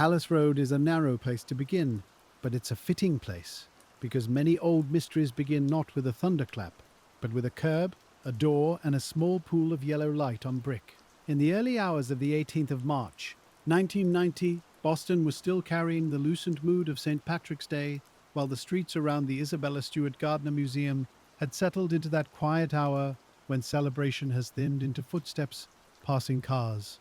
Palace Road is a narrow place to begin, but it's a fitting place, because many old mysteries begin not with a thunderclap, but with a curb, a door, and a small pool of yellow light on brick. In the early hours of the 18th of March, 1990, Boston was still carrying the loosened mood of St. Patrick's Day, while the streets around the Isabella Stewart Gardner Museum had settled into that quiet hour when celebration has thinned into footsteps, passing cars,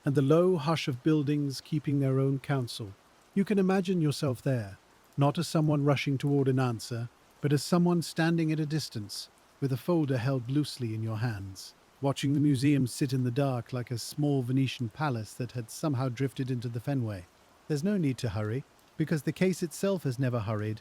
and the low hush of buildings keeping their own counsel. You can imagine yourself there, not as someone rushing toward an answer, but as someone standing at a distance, with a folder held loosely in your hands, watching the museum sit in the dark like a small Venetian palace that had somehow drifted into the Fenway. There's no need to hurry, because the case itself has never hurried,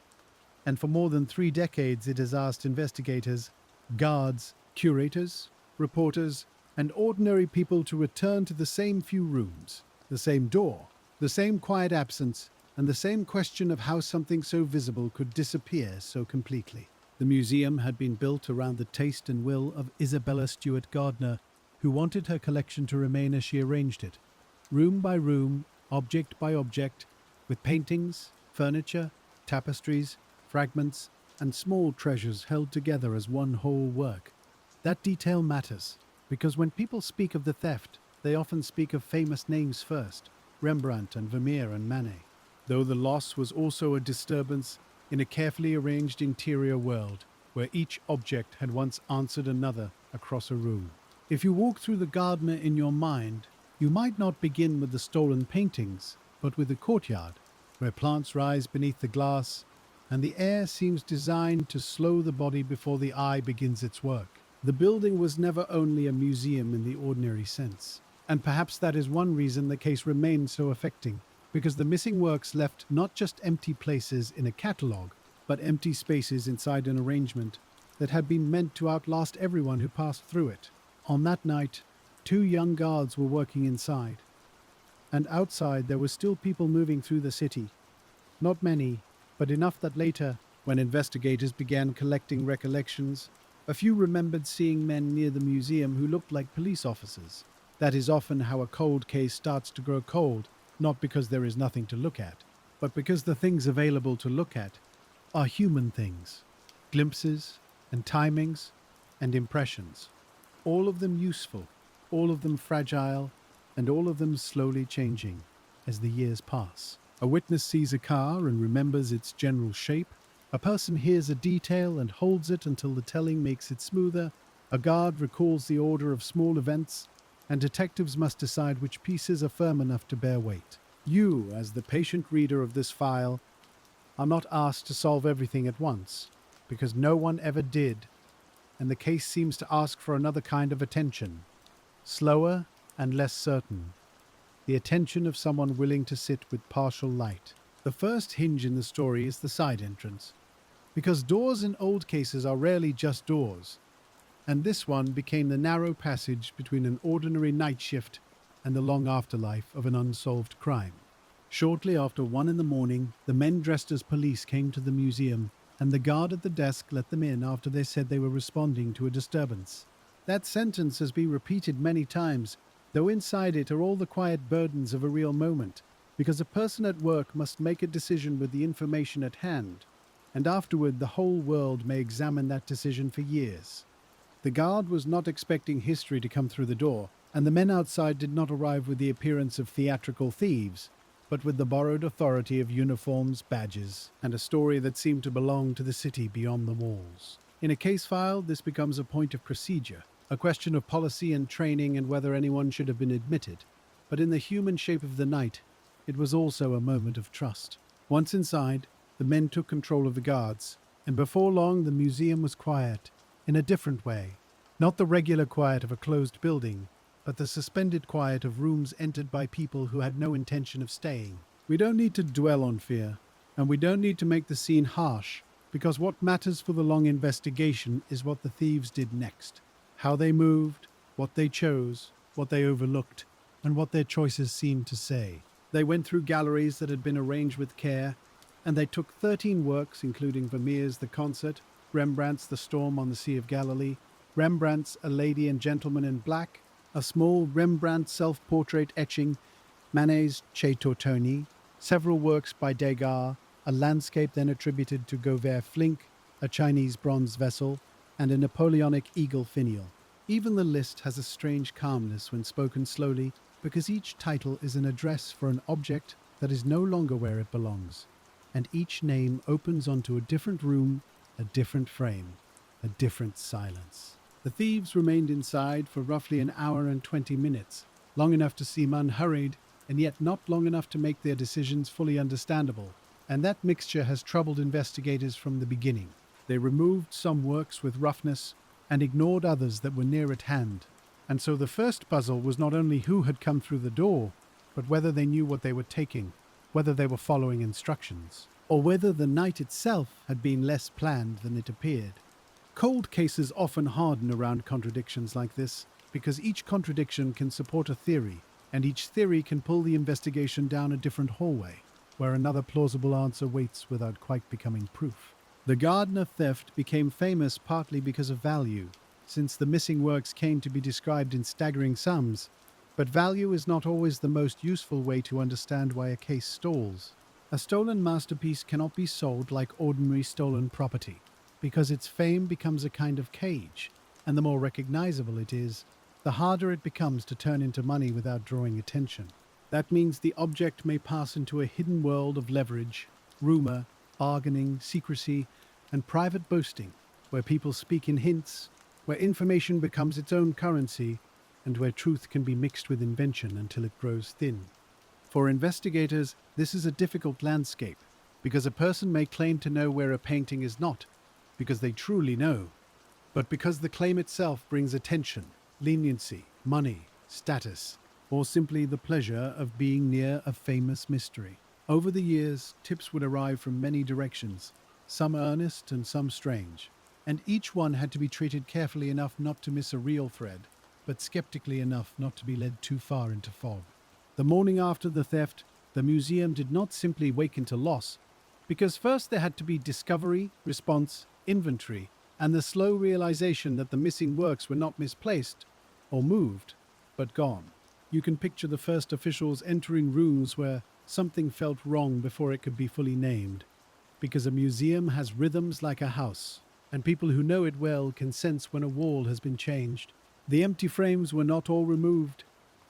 and for more than 3 decades it has asked investigators, guards, curators, reporters, and ordinary people to return to the same few rooms, the same door, the same quiet absence, and the same question of how something so visible could disappear so completely. The museum had been built around the taste and will of Isabella Stewart Gardner, who wanted her collection to remain as she arranged it, room by room, object by object, with paintings, furniture, tapestries, fragments, and small treasures held together as one whole work. That detail matters, because when people speak of the theft, they often speak of famous names first, Rembrandt and Vermeer and Manet, though the loss was also a disturbance in a carefully arranged interior world, where each object had once answered another across a room. If you walk through the Gardner in your mind, you might not begin with the stolen paintings, but with the courtyard, where plants rise beneath the glass, and the air seems designed to slow the body before the eye begins its work. The building was never only a museum in the ordinary sense, and perhaps that is one reason the case remained so affecting, because the missing works left not just empty places in a catalogue, but empty spaces inside an arrangement that had been meant to outlast everyone who passed through it. On that night, 2 young guards were working inside, and outside there were still people moving through the city. Not many, but enough that later, when investigators began collecting recollections, a few remembered seeing men near the museum who looked like police officers. That is often how a cold case starts to grow cold, not because there is nothing to look at, but because the things available to look at are human things, glimpses and timings and impressions, all of them useful, all of them fragile, and all of them slowly changing as the years pass. A witness sees a car and remembers its general shape. A person hears a detail and holds it until the telling makes it smoother. A guard recalls the order of small events, and detectives must decide which pieces are firm enough to bear weight. You, as the patient reader of this file, are not asked to solve everything at once, because no one ever did, and the case seems to ask for another kind of attention, slower and less certain, the attention of someone willing to sit with partial light. The first hinge in the story is the side entrance, because doors in old cases are rarely just doors, and this one became the narrow passage between an ordinary night shift and the long afterlife of an unsolved crime. Shortly after 1 a.m, the men dressed as police came to the museum, and the guard at the desk let them in after they said they were responding to a disturbance. That sentence has been repeated many times, though inside it are all the quiet burdens of a real moment, because a person at work must make a decision with the information at hand, and afterward the whole world may examine that decision for years. The guard was not expecting history to come through the door, and the men outside did not arrive with the appearance of theatrical thieves, but with the borrowed authority of uniforms, badges, and a story that seemed to belong to the city beyond the walls. In a case file, this becomes a point of procedure, a question of policy and training and whether anyone should have been admitted. But in the human shape of the night, it was also a moment of trust. Once inside, the men took control of the guards, and before long the museum was quiet, in a different way. Not the regular quiet of a closed building, but the suspended quiet of rooms entered by people who had no intention of staying. We don't need to dwell on fear, and we don't need to make the scene harsh, because what matters for the long investigation is what the thieves did next. How they moved, what they chose, what they overlooked, and what their choices seemed to say. They went through galleries that had been arranged with care, and they took 13 works, including Vermeer's The Concert, Rembrandt's The Storm on the Sea of Galilee, Rembrandt's A Lady and Gentleman in Black, a small Rembrandt self-portrait etching, Manet's Che Tortoni, Several works by Degas, a landscape then attributed to Gauvert Flink, a Chinese bronze vessel, and a Napoleonic eagle finial. Even the list has a strange calmness when spoken slowly, because each title is an address for an object that is no longer where it belongs, and each name opens onto a different room, a different frame, a different silence. The thieves remained inside for roughly an hour and 20 minutes, long enough to seem unhurried, and yet not long enough to make their decisions fully understandable, and that mixture has troubled investigators from the beginning. They removed some works with roughness and ignored others that were near at hand, and so the first puzzle was not only who had come through the door, but whether they knew what they were taking, whether they were following instructions, or whether the night itself had been less planned than it appeared. Cold cases often harden around contradictions like this, because each contradiction can support a theory, and each theory can pull the investigation down a different hallway, where another plausible answer waits without quite becoming proof. The Gardner theft became famous partly because of value, since the missing works came to be described in staggering sums, but value is not always the most useful way to understand why a case stalls. A stolen masterpiece cannot be sold like ordinary stolen property, because its fame becomes a kind of cage, and the more recognizable it is, the harder it becomes to turn into money without drawing attention. That means the object may pass into a hidden world of leverage, rumor, bargaining, secrecy, and private boasting, where people speak in hints, where information becomes its own currency, and where truth can be mixed with invention until it grows thin. For investigators, this is a difficult landscape, because a person may claim to know where a painting is not, because they truly know, but because the claim itself brings attention, leniency, money, status, or simply the pleasure of being near a famous mystery. Over the years, tips would arrive from many directions, some earnest and some strange, and each one had to be treated carefully enough not to miss a real thread, but skeptically enough not to be led too far into fog. The morning after the theft, the museum did not simply wake into loss, because first there had to be discovery, response, inventory, and the slow realization that the missing works were not misplaced or moved, but gone. You can picture the first officials entering rooms where something felt wrong before it could be fully named, because a museum has rhythms like a house, and people who know it well can sense when a wall has been changed. The empty frames were not all removed,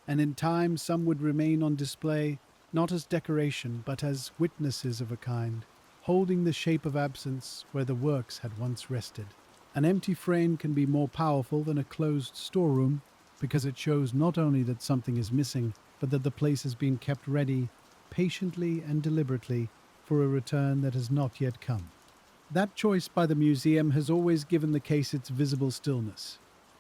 and in time some would remain on display, not as decoration, but as witnesses of a kind, holding the shape of absence where the works had once rested. An empty frame can be more powerful than a closed storeroom, because it shows not only that something is missing, but that the place has been kept ready, patiently and deliberately, for a return that has not yet come. That choice by the museum has always given the case its visible stillness,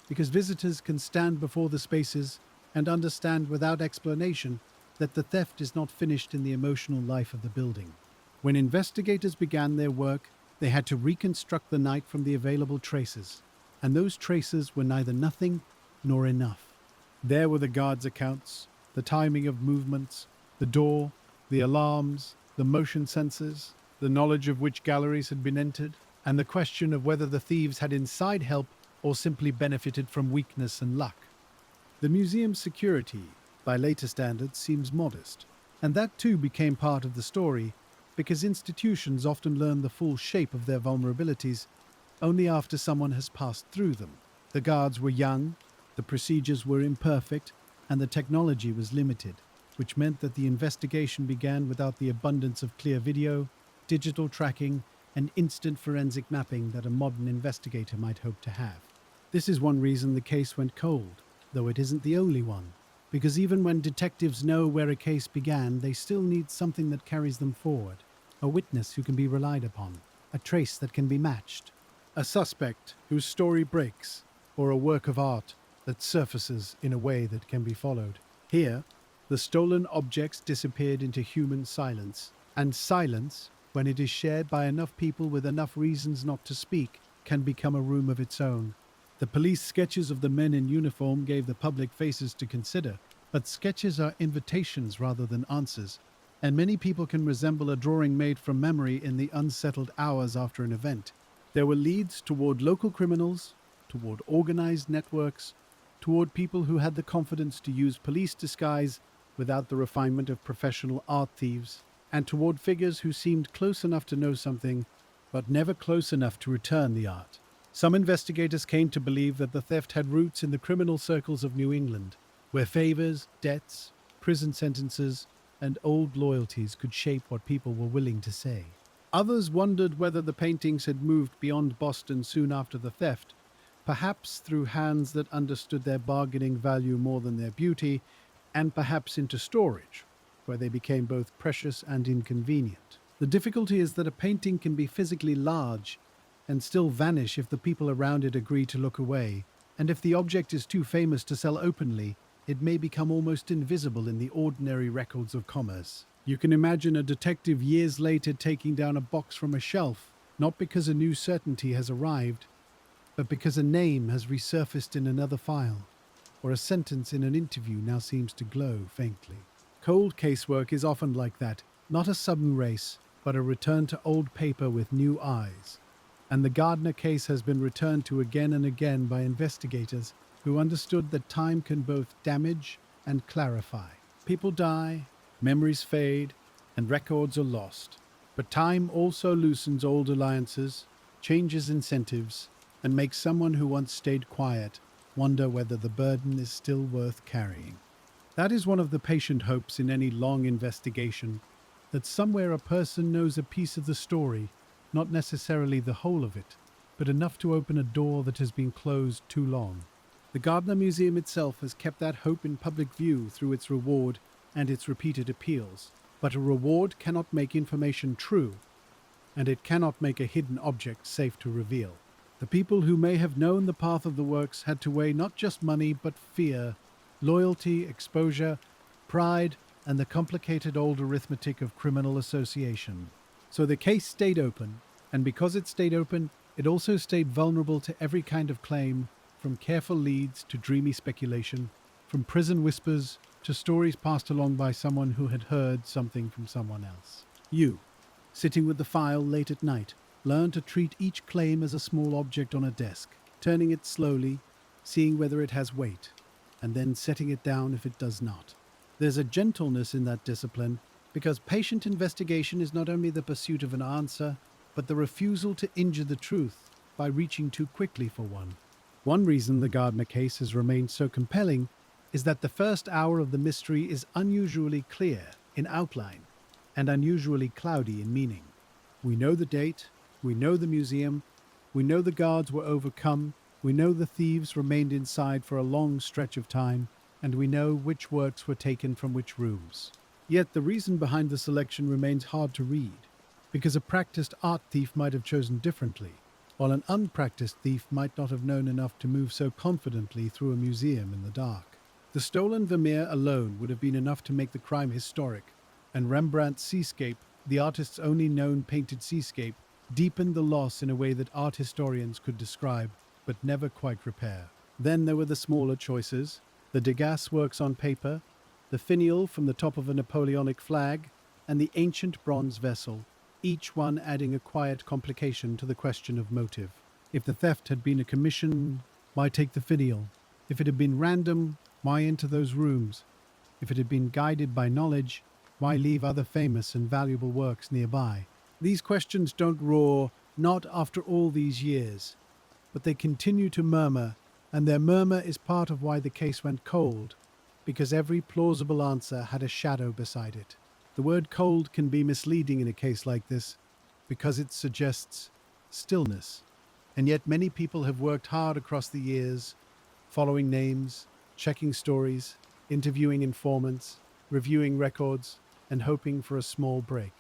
because visitors can stand before the spaces and understand without explanation that the theft is not finished in the emotional life of the building. When investigators began their work, they had to reconstruct the night from the available traces, and those traces were neither nothing nor enough. There were the guards' accounts, the timing of movements, the door, the alarms, the motion sensors, the knowledge of which galleries had been entered, and the question of whether the thieves had inside help or simply benefited from weakness and luck. The museum's security, by later standards, seems modest, and that too became part of the story, because institutions often learn the full shape of their vulnerabilities only after someone has passed through them. The guards were young, the procedures were imperfect, and the technology was limited, which meant that the investigation began without the abundance of clear video, digital tracking, and instant forensic mapping that a modern investigator might hope to have. This is one reason the case went cold, though it isn't the only one, because even when detectives know where a case began, they still need something that carries them forward, a witness who can be relied upon, a trace that can be matched, a suspect whose story breaks, or a work of art that surfaces in a way that can be followed. Here, the stolen objects disappeared into human silence, and silence, when it is shared by enough people with enough reasons not to speak, can become a room of its own. The police sketches of the men in uniform gave the public faces to consider, but sketches are invitations rather than answers, and many people can resemble a drawing made from memory in the unsettled hours after an event. There were leads toward local criminals, toward organized networks, toward people who had the confidence to use police disguise without the refinement of professional art thieves, and toward figures who seemed close enough to know something, but never close enough to return the art. Some investigators came to believe that the theft had roots in the criminal circles of New England, where favors, debts, prison sentences, and old loyalties could shape what people were willing to say. Others wondered whether the paintings had moved beyond Boston soon after the theft, perhaps through hands that understood their bargaining value more than their beauty, and perhaps into storage, where they became both precious and inconvenient. The difficulty is that a painting can be physically large and still vanish if the people around it agree to look away, and if the object is too famous to sell openly, it may become almost invisible in the ordinary records of commerce. You can imagine a detective years later taking down a box from a shelf, not because a new certainty has arrived, but because a name has resurfaced in another file, or a sentence in an interview now seems to glow faintly. Cold casework is often like that, not a sudden race, but a return to old paper with new eyes. And the Gardner case has been returned to again and again by investigators who understood that time can both damage and clarify. People die, memories fade, and records are lost. But time also loosens old alliances, changes incentives, and makes someone who once stayed quiet wonder whether the burden is still worth carrying. That is one of the patient hopes in any long investigation, that somewhere a person knows a piece of the story, not necessarily the whole of it, but enough to open a door that has been closed too long. The Gardner Museum itself has kept that hope in public view through its reward and its repeated appeals. But a reward cannot make information true, and it cannot make a hidden object safe to reveal. The people who may have known the path of the works had to weigh not just money, but fear, loyalty, exposure, pride, and the complicated old arithmetic of criminal association. So the case stayed open, and because it stayed open, it also stayed vulnerable to every kind of claim, from careful leads to dreamy speculation, from prison whispers to stories passed along by someone who had heard something from someone else. You, sitting with the file late at night, learn to treat each claim as a small object on a desk, turning it slowly, seeing whether it has weight, and then setting it down if it does not. There's a gentleness in that discipline, because patient investigation is not only the pursuit of an answer, but the refusal to injure the truth by reaching too quickly for one. One reason the Gardner case has remained so compelling is that the first hour of the mystery is unusually clear in outline and unusually cloudy in meaning. We know the date, we know the museum, we know the guards were overcome, we know the thieves remained inside for a long stretch of time, and we know which works were taken from which rooms. Yet the reason behind the selection remains hard to read, because a practiced art thief might have chosen differently, while an unpracticed thief might not have known enough to move so confidently through a museum in the dark. The stolen Vermeer alone would have been enough to make the crime historic, and Rembrandt's seascape, the artist's only known painted seascape, deepened the loss in a way that art historians could describe, but never quite repair. Then there were the smaller choices, the Degas works on paper, the finial from the top of a Napoleonic flag, and the ancient bronze vessel, each one adding a quiet complication to the question of motive. If the theft had been a commission, why take the finial? If it had been random, why enter those rooms? If it had been guided by knowledge, why leave other famous and valuable works nearby? These questions don't roar, not after all these years, but they continue to murmur, and their murmur is part of why the case went cold, because every plausible answer had a shadow beside it. The word cold can be misleading in a case like this, because it suggests stillness, and yet many people have worked hard across the years, following names, checking stories, interviewing informants, reviewing records, and hoping for a small break.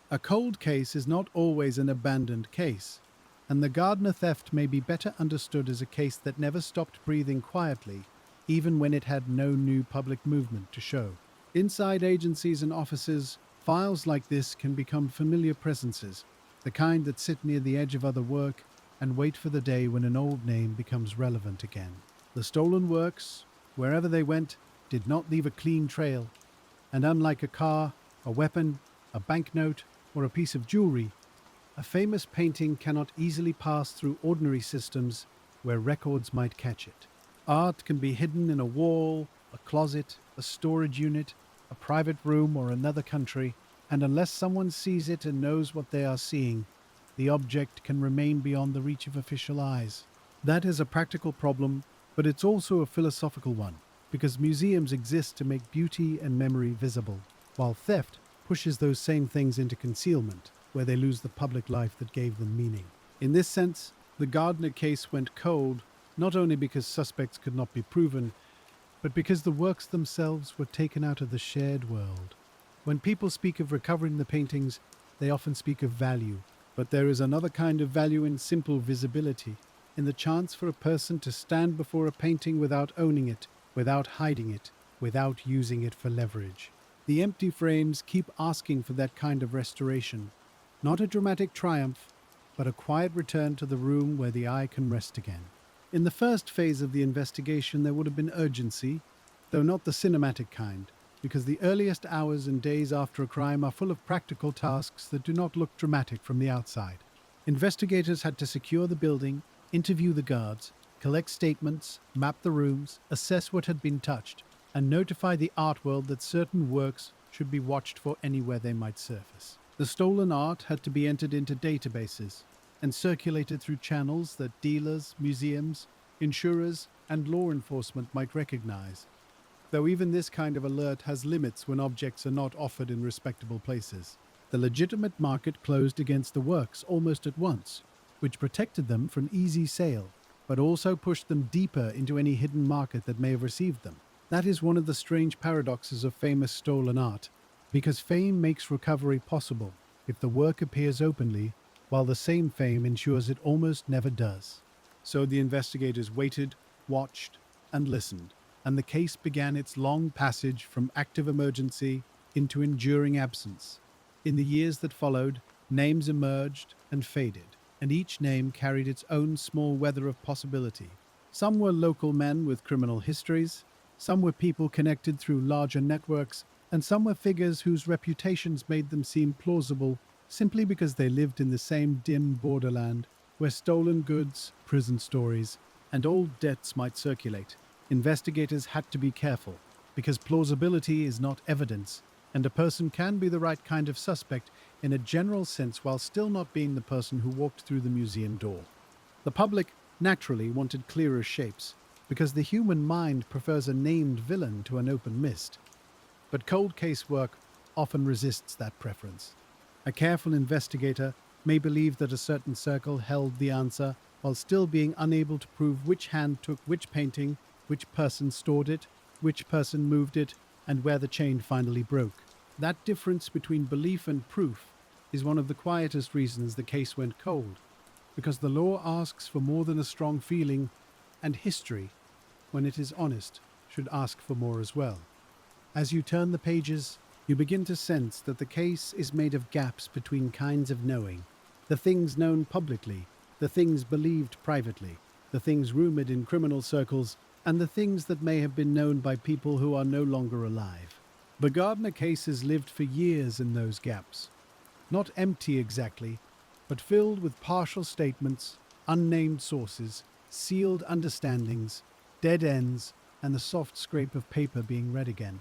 A cold case is not always an abandoned case, and the Gardner theft may be better understood as a case that never stopped breathing quietly, even when it had no new public movement to show. Inside agencies and offices, files like this can become familiar presences, the kind that sit near the edge of other work and wait for the day when an old name becomes relevant again. The stolen works, wherever they went, did not leave a clean trail, and unlike a car, a weapon, a banknote, or a piece of jewelry, a famous painting cannot easily pass through ordinary systems where records might catch it. Art can be hidden in a wall, a closet, a storage unit, a private room, or another country, and unless someone sees it and knows what they are seeing, the object can remain beyond the reach of official eyes. That is a practical problem, but it's also a philosophical one, because museums exist to make beauty and memory visible, while theft pushes those same things into concealment, where they lose the public life that gave them meaning. In this sense, the Gardner case went cold, not only because suspects could not be proven, but because the works themselves were taken out of the shared world. When people speak of recovering the paintings, they often speak of value, but there is another kind of value in simple visibility, in the chance for a person to stand before a painting without owning it, without hiding it, without using it for leverage. The empty frames keep asking for that kind of restoration, not a dramatic triumph, but a quiet return to the room where the eye can rest again. In the first phase of the investigation, there would have been urgency, though not the cinematic kind, because the earliest hours and days after a crime are full of practical tasks that do not look dramatic from the outside. Investigators had to secure the building, interview the guards, collect statements, map the rooms, assess what had been touched, and notify the art world that certain works should be watched for anywhere they might surface. The stolen art had to be entered into databases and circulated through channels that dealers, museums, insurers, and law enforcement might recognize, though even this kind of alert has limits when objects are not offered in respectable places. The legitimate market closed against the works almost at once, which protected them from easy sale, but also pushed them deeper into any hidden market that may have received them. That is one of the strange paradoxes of famous stolen art, because fame makes recovery possible if the work appears openly, while the same fame ensures it almost never does. So the investigators waited, watched, and listened, and the case began its long passage from active emergency into enduring absence. In the years that followed, names emerged and faded, and each name carried its own small weather of possibility. Some were local men with criminal histories, some were people connected through larger networks, and some were figures whose reputations made them seem plausible simply because they lived in the same dim borderland where stolen goods, prison stories, and old debts might circulate. Investigators had to be careful, because plausibility is not evidence, and a person can be the right kind of suspect in a general sense while still not being the person who walked through the museum door. The public naturally wanted clearer shapes, because the human mind prefers a named villain to an open mist. But cold case work often resists that preference. A careful investigator may believe that a certain circle held the answer while still being unable to prove which hand took which painting, which person stored it, which person moved it, and where the chain finally broke. That difference between belief and proof is one of the quietest reasons the case went cold, because the law asks for more than a strong feeling, and history, when it is honest, should ask for more as well. As you turn the pages, you begin to sense that the case is made of gaps between kinds of knowing. The things known publicly, the things believed privately, the things rumored in criminal circles, and the things that may have been known by people who are no longer alive. The Gardner case has lived for years in those gaps. Not empty exactly, but filled with partial statements, unnamed sources, sealed understandings, dead ends, and the soft scrape of paper being read again.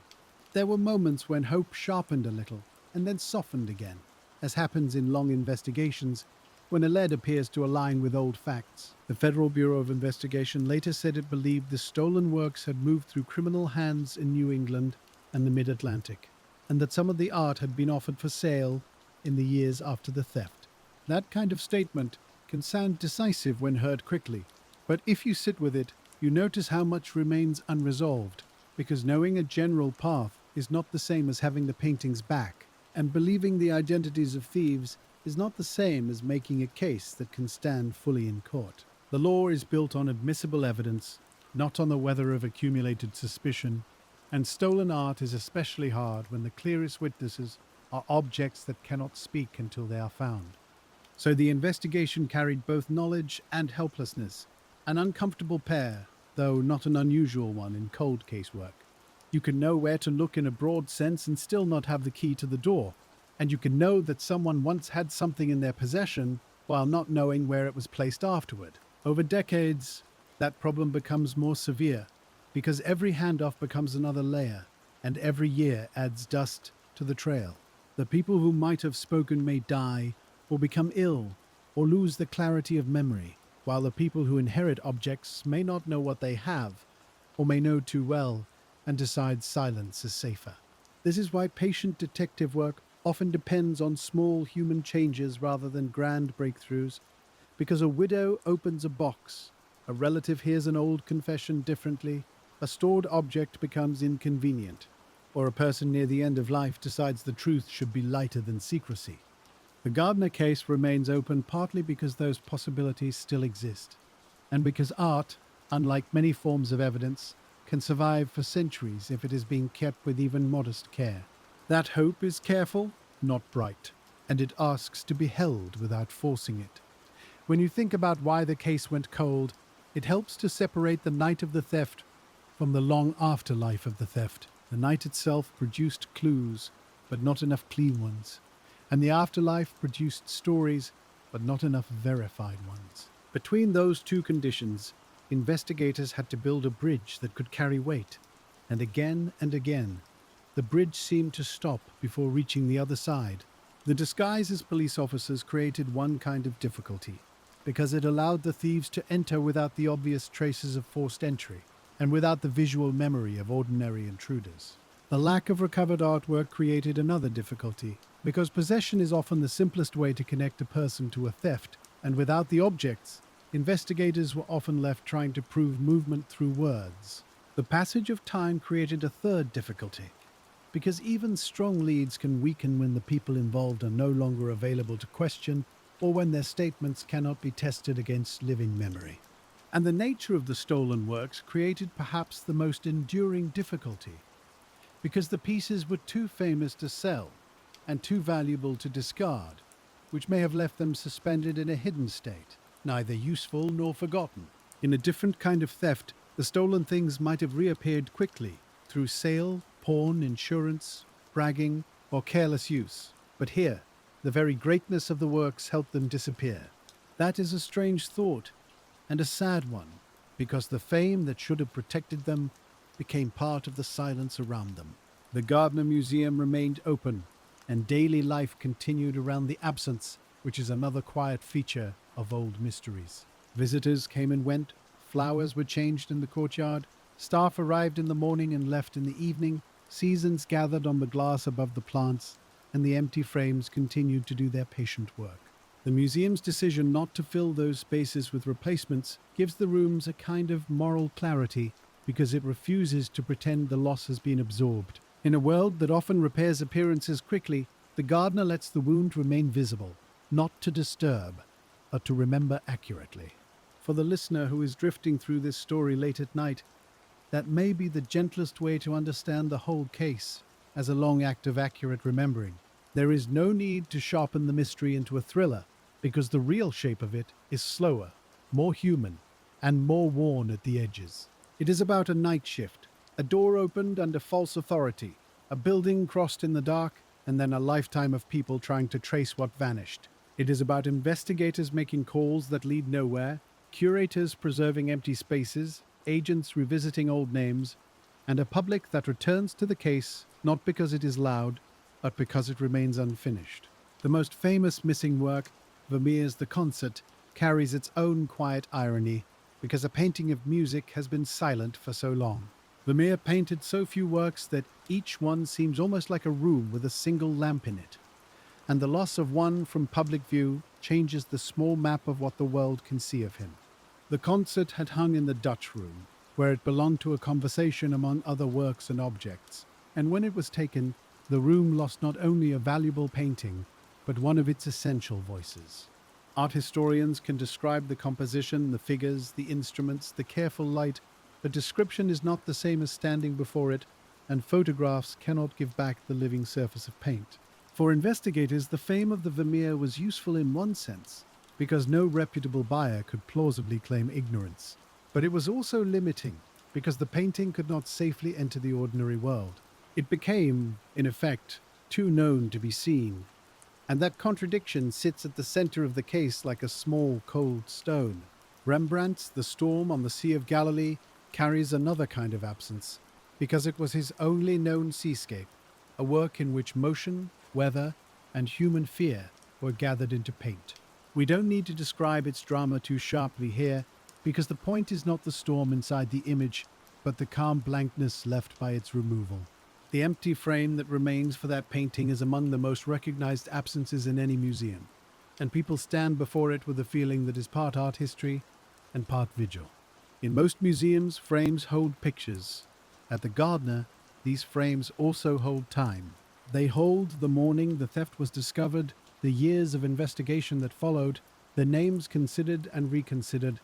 There were moments when hope sharpened a little and then softened again, as happens in long investigations when a lead appears to align with old facts. The Federal Bureau of Investigation later said it believed the stolen works had moved through criminal hands in New England and the mid-Atlantic, and that some of the art had been offered for sale in the years after the theft. That kind of statement can sound decisive when heard quickly, but if you sit with it, you notice how much remains unresolved, because knowing a general path is not the same as having the paintings back, and believing the identities of thieves is not the same as making a case that can stand fully in court. The law is built on admissible evidence, not on the weather of accumulated suspicion, and stolen art is especially hard when the clearest witnesses are objects that cannot speak until they are found. So the investigation carried both knowledge and helplessness, an uncomfortable pair, though not an unusual one in cold case work. You can know where to look in a broad sense and still not have the key to the door, and you can know that someone once had something in their possession while not knowing where it was placed afterward. Over decades, that problem becomes more severe, because every handoff becomes another layer, and every year adds dust to the trail. The people who might have spoken may die, or become ill, or lose the clarity of memory, while the people who inherit objects may not know what they have, or may know too well, and decide silence is safer. This is why patient detective work often depends on small human changes rather than grand breakthroughs, because a widow opens a box, a relative hears an old confession differently, a stored object becomes inconvenient, or a person near the end of life decides the truth should be lighter than secrecy. The Gardner case remains open partly because those possibilities still exist, and because art, unlike many forms of evidence, can survive for centuries if it is being kept with even modest care. That hope is careful, not bright, and it asks to be held without forcing it. When you think about why the case went cold, it helps to separate the night of the theft from the long afterlife of the theft. The night itself produced clues, but not enough clean ones. And the afterlife produced stories, but not enough verified ones. Between those two conditions, investigators had to build a bridge that could carry weight. And again, the bridge seemed to stop before reaching the other side. The disguise as police officers created one kind of difficulty, because it allowed the thieves to enter without the obvious traces of forced entry, and without the visual memory of ordinary intruders. The lack of recovered artwork created another difficulty, because possession is often the simplest way to connect a person to a theft, and without the objects, investigators were often left trying to prove movement through words. The passage of time created a third difficulty, because even strong leads can weaken when the people involved are no longer available to question, or when their statements cannot be tested against living memory. And the nature of the stolen works created perhaps the most enduring difficulty, because the pieces were too famous to sell and too valuable to discard, which may have left them suspended in a hidden state, neither useful nor forgotten. In a different kind of theft, the stolen things might have reappeared quickly through sale, pawn, insurance, bragging, or careless use. But here, the very greatness of the works helped them disappear. That is a strange thought, and a sad one, because the fame that should have protected them became part of the silence around them. The Gardner Museum remained open, and daily life continued around the absence, which is another quiet feature of old mysteries. Visitors came and went, flowers were changed in the courtyard, staff arrived in the morning and left in the evening, seasons gathered on the glass above the plants, and the empty frames continued to do their patient work. The museum's decision not to fill those spaces with replacements gives the rooms a kind of moral clarity, because it refuses to pretend the loss has been absorbed. In a world that often repairs appearances quickly, the gardener lets the wound remain visible, not to disturb, but to remember accurately. For the listener who is drifting through this story late at night, that may be the gentlest way to understand the whole case, as a long act of accurate remembering. There is no need to sharpen the mystery into a thriller, because the real shape of it is slower, more human, and more worn at the edges. It is about a night shift, a door opened under false authority, a building crossed in the dark, and then a lifetime of people trying to trace what vanished. It is about investigators making calls that lead nowhere, curators preserving empty spaces, agents revisiting old names, and a public that returns to the case not because it is loud, but because it remains unfinished. The most famous missing work, Vermeer's The Concert, carries its own quiet irony, because a painting of music has been silent for so long. Vermeer painted so few works that each one seems almost like a room with a single lamp in it, and the loss of one from public view changes the small map of what the world can see of him. The Concert had hung in the Dutch room, where it belonged to a conversation among other works and objects, and when it was taken, the room lost not only a valuable painting, but one of its essential voices. Art historians can describe the composition, the figures, the instruments, the careful light, but description is not the same as standing before it, and photographs cannot give back the living surface of paint. For investigators, the fame of the Vermeer was useful in one sense, because no reputable buyer could plausibly claim ignorance. But it was also limiting, because the painting could not safely enter the ordinary world. It became, in effect, too known to be seen, and that contradiction sits at the center of the case like a small, cold stone. Rembrandt's The Storm on the Sea of Galilee carries another kind of absence, because it was his only known seascape, a work in which motion, weather, and human fear were gathered into paint. We don't need to describe its drama too sharply here, because the point is not the storm inside the image, but the calm blankness left by its removal. The empty frame that remains for that painting is among the most recognized absences in any museum, and people stand before it with a feeling that is part art history and part vigil. In most museums, frames hold pictures. At the Gardner, these frames also hold time. They hold the morning the theft was discovered, the years of investigation that followed, the names considered and reconsidered,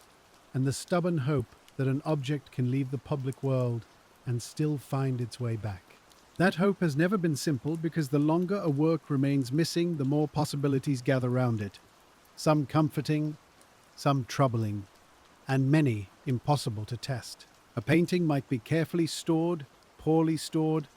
and the stubborn hope that an object can leave the public world and still find its way back. That hope has never been simple because the longer a work remains missing, the more possibilities gather round it. Some comforting, some troubling, and many impossible to test. A painting might be carefully stored, poorly stored,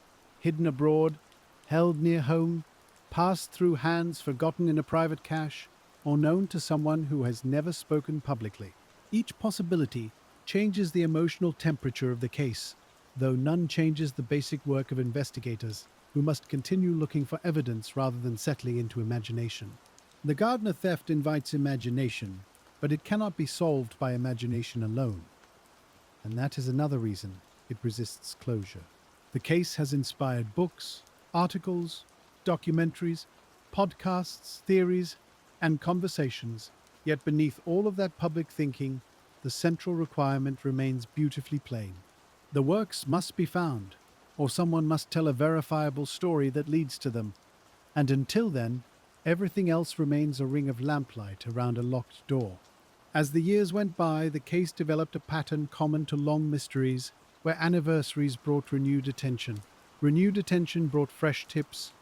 hidden abroad, held near home, passed through hands forgotten in a private cache, or known to someone who has never spoken publicly. Each possibility changes the emotional temperature of the case, though none changes the basic work of investigators, who must continue looking for evidence rather than settling into imagination. The Gardner theft invites imagination, but it cannot be solved by imagination alone. And that is another reason it resists closure. The case has inspired books, articles, documentaries, podcasts, theories, and conversations, yet beneath all of that public thinking, the central requirement remains beautifully plain. The works must be found, or someone must tell a verifiable story that leads to them, and until then, everything else remains a ring of lamplight around a locked door. As the years went by, the case developed a pattern common to long mysteries, where anniversaries brought renewed attention. Renewed attention brought fresh tips,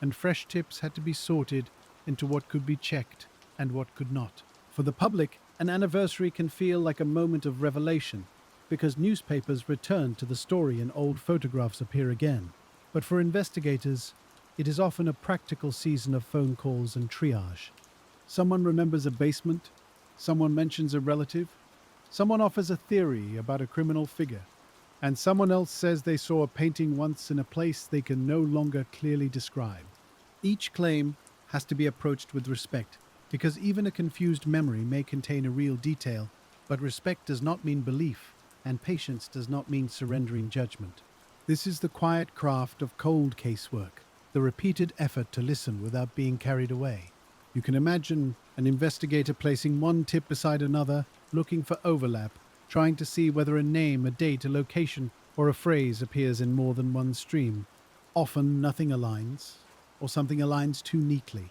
and fresh tips had to be sorted into what could be checked and what could not. For the public, an anniversary can feel like a moment of revelation, because newspapers return to the story and old photographs appear again. But for investigators, it is often a practical season of phone calls and triage. Someone remembers a basement, someone mentions a relative, someone offers a theory about a criminal figure, and someone else says they saw a painting once in a place they can no longer clearly describe. Each claim has to be approached with respect, because even a confused memory may contain a real detail, but respect does not mean belief, and patience does not mean surrendering judgment. This is the quiet craft of cold case work, the repeated effort to listen without being carried away. You can imagine an investigator placing one tip beside another, looking for overlap, trying to see whether a name, a date, a location, or a phrase appears in more than one stream. Often nothing aligns, or something aligns too neatly,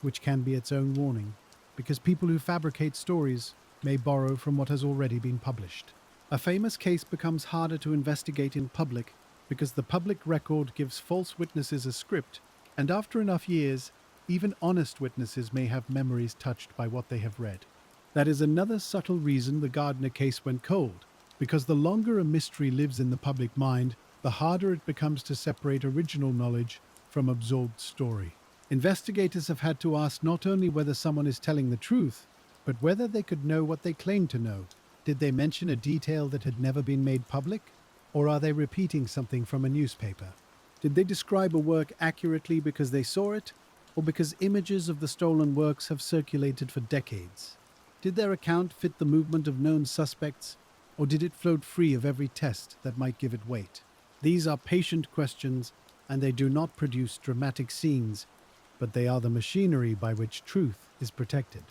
which can be its own warning, because people who fabricate stories may borrow from what has already been published. A famous case becomes harder to investigate in public because the public record gives false witnesses a script, and after enough years, even honest witnesses may have memories touched by what they have read. That is another subtle reason the Gardner case went cold, because the longer a mystery lives in the public mind, the harder it becomes to separate original knowledge from absorbed story. Investigators have had to ask not only whether someone is telling the truth, but whether they could know what they claim to know. Did they mention a detail that had never been made public? Or are they repeating something from a newspaper? Did they describe a work accurately because they saw it, or because images of the stolen works have circulated for decades? Did their account fit the movement of known suspects, or did it float free of every test that might give it weight? These are patient questions, and they do not produce dramatic scenes, but they are the machinery by which truth is protected.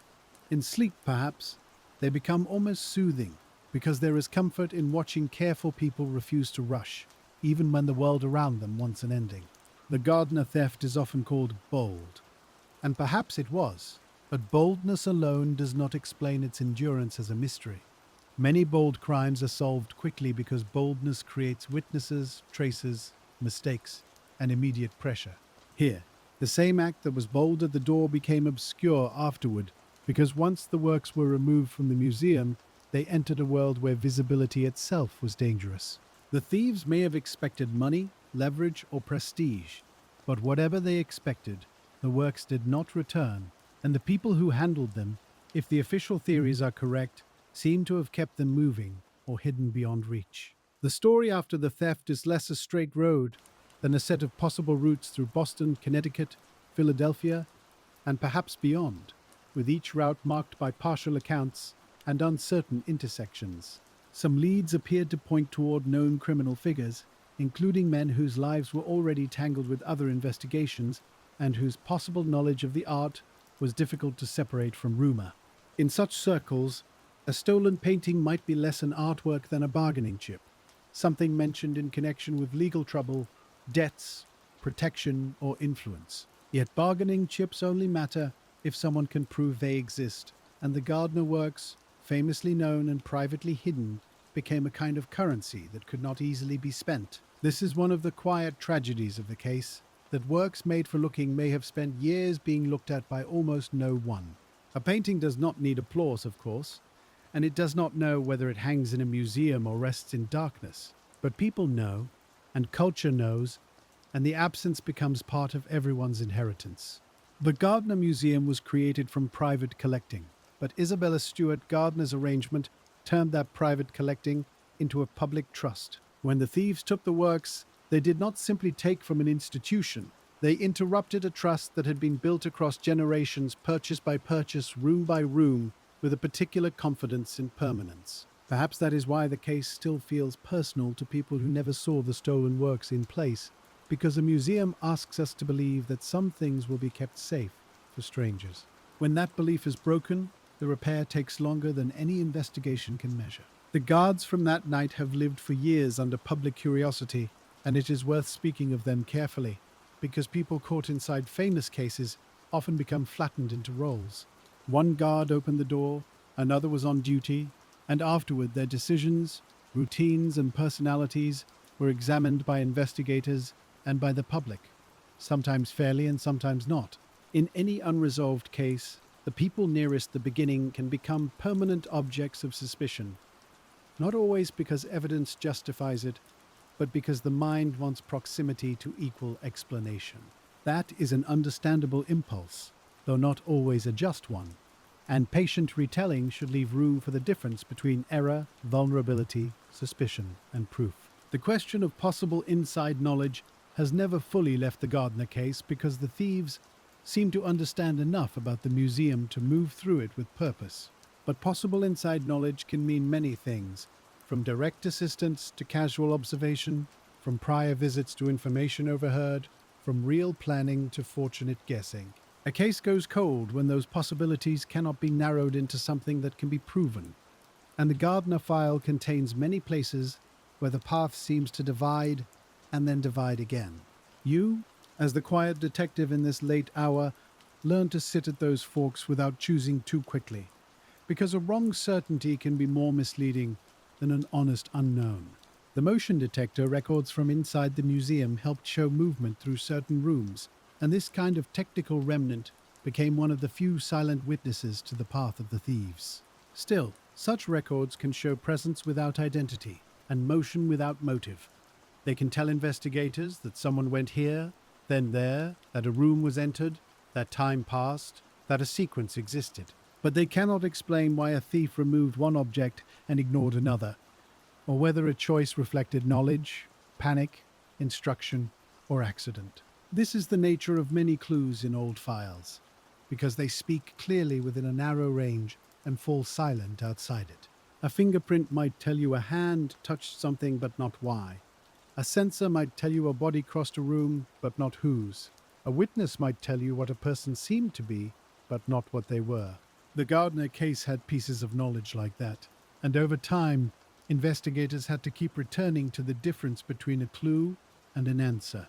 In sleep, perhaps, they become almost soothing, because there is comfort in watching careful people refuse to rush, even when the world around them wants an ending. The Gardner theft is often called bold, and perhaps it was, but boldness alone does not explain its endurance as a mystery. Many bold crimes are solved quickly because boldness creates witnesses, traces, mistakes, and immediate pressure. Here, the same act that was bold at the door became obscure afterward, because once the works were removed from the museum, they entered a world where visibility itself was dangerous. The thieves may have expected money, leverage, or prestige, but whatever they expected, the works did not return, and the people who handled them, if the official theories are correct, seem to have kept them moving or hidden beyond reach. The story after the theft is less a straight road than a set of possible routes through Boston, Connecticut, Philadelphia, and perhaps beyond, with each route marked by partial accounts and uncertain intersections. Some leads appeared to point toward known criminal figures, including men whose lives were already tangled with other investigations and whose possible knowledge of the art was difficult to separate from rumor. In such circles, a stolen painting might be less an artwork than a bargaining chip, something mentioned in connection with legal trouble, debts, protection, or influence. Yet bargaining chips only matter if someone can prove they exist, and the Gardner works, famously known and privately hidden, became a kind of currency that could not easily be spent. This is one of the quiet tragedies of the case, that works made for looking may have spent years being looked at by almost no one. A painting does not need applause, of course, and it does not know whether it hangs in a museum or rests in darkness. But people know, and culture knows, and the absence becomes part of everyone's inheritance. The Gardner Museum was created from private collecting, but Isabella Stewart Gardner's arrangement turned that private collecting into a public trust. When the thieves took the works, they did not simply take from an institution. They interrupted a trust that had been built across generations, purchase by purchase, room by room, with a particular confidence in permanence. Perhaps that is why the case still feels personal to people who never saw the stolen works in place, because a museum asks us to believe that some things will be kept safe for strangers. When that belief is broken, the repair takes longer than any investigation can measure. The guards from that night have lived for years under public curiosity, and it is worth speaking of them carefully, because people caught inside famous cases often become flattened into roles. One guard opened the door, another was on duty, and afterward their decisions, routines, and personalities were examined by investigators and by the public, sometimes fairly and sometimes not. In any unresolved case, the people nearest the beginning can become permanent objects of suspicion, not always because evidence justifies it, but because the mind wants proximity to equal explanation. That is an understandable impulse, though not always a just one, and patient retelling should leave room for the difference between error, vulnerability, suspicion, and proof. The question of possible inside knowledge has never fully left the Gardner case because the thieves seem to understand enough about the museum to move through it with purpose. But possible inside knowledge can mean many things, from direct assistance to casual observation, from prior visits to information overheard, from real planning to fortunate guessing. A case goes cold when those possibilities cannot be narrowed into something that can be proven. And the Gardner file contains many places where the path seems to divide and then divide again. You, as the quiet detective in this late hour, learn to sit at those forks without choosing too quickly, because a wrong certainty can be more misleading than an honest unknown. The motion detector records from inside the museum helped show movement through certain rooms, and this kind of technical remnant became one of the few silent witnesses to the path of the thieves. Still, such records can show presence without identity and motion without motive. They can tell investigators that someone went here, then there, that a room was entered, that time passed, that a sequence existed. But they cannot explain why a thief removed one object and ignored another, or whether a choice reflected knowledge, panic, instruction, or accident. This is the nature of many clues in old files, because they speak clearly within a narrow range and fall silent outside it. A fingerprint might tell you a hand touched something but not why. A sensor might tell you a body crossed a room but not whose. A witness might tell you what a person seemed to be but not what they were. The Gardner case had pieces of knowledge like that, and over time, investigators had to keep returning to the difference between a clue and an answer.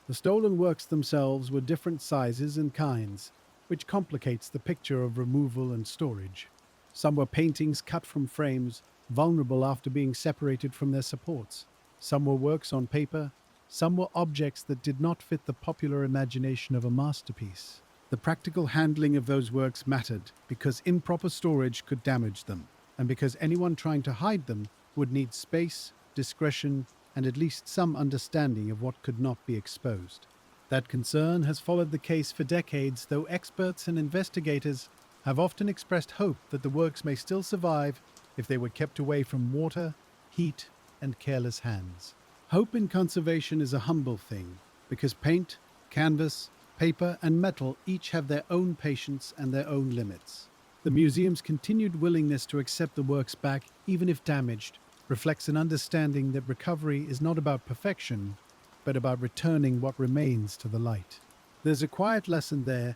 The stolen works themselves were different sizes and kinds, which complicates the picture of removal and storage. Some were paintings cut from frames, vulnerable after being separated from their supports. Some were works on paper, some were objects that did not fit the popular imagination of a masterpiece. The practical handling of those works mattered because improper storage could damage them, and because anyone trying to hide them would need space, discretion, and at least some understanding of what could not be exposed. That concern has followed the case for decades, though experts and investigators have often expressed hope that the works may still survive if they were kept away from water, heat, and careless hands. Hope in conservation is a humble thing, because paint, canvas, Paper and metal each have their own patience and their own limits. The museum's continued willingness to accept the works back, even if damaged, reflects an understanding that recovery is not about perfection, but about returning what remains to the light. There's a quiet lesson there,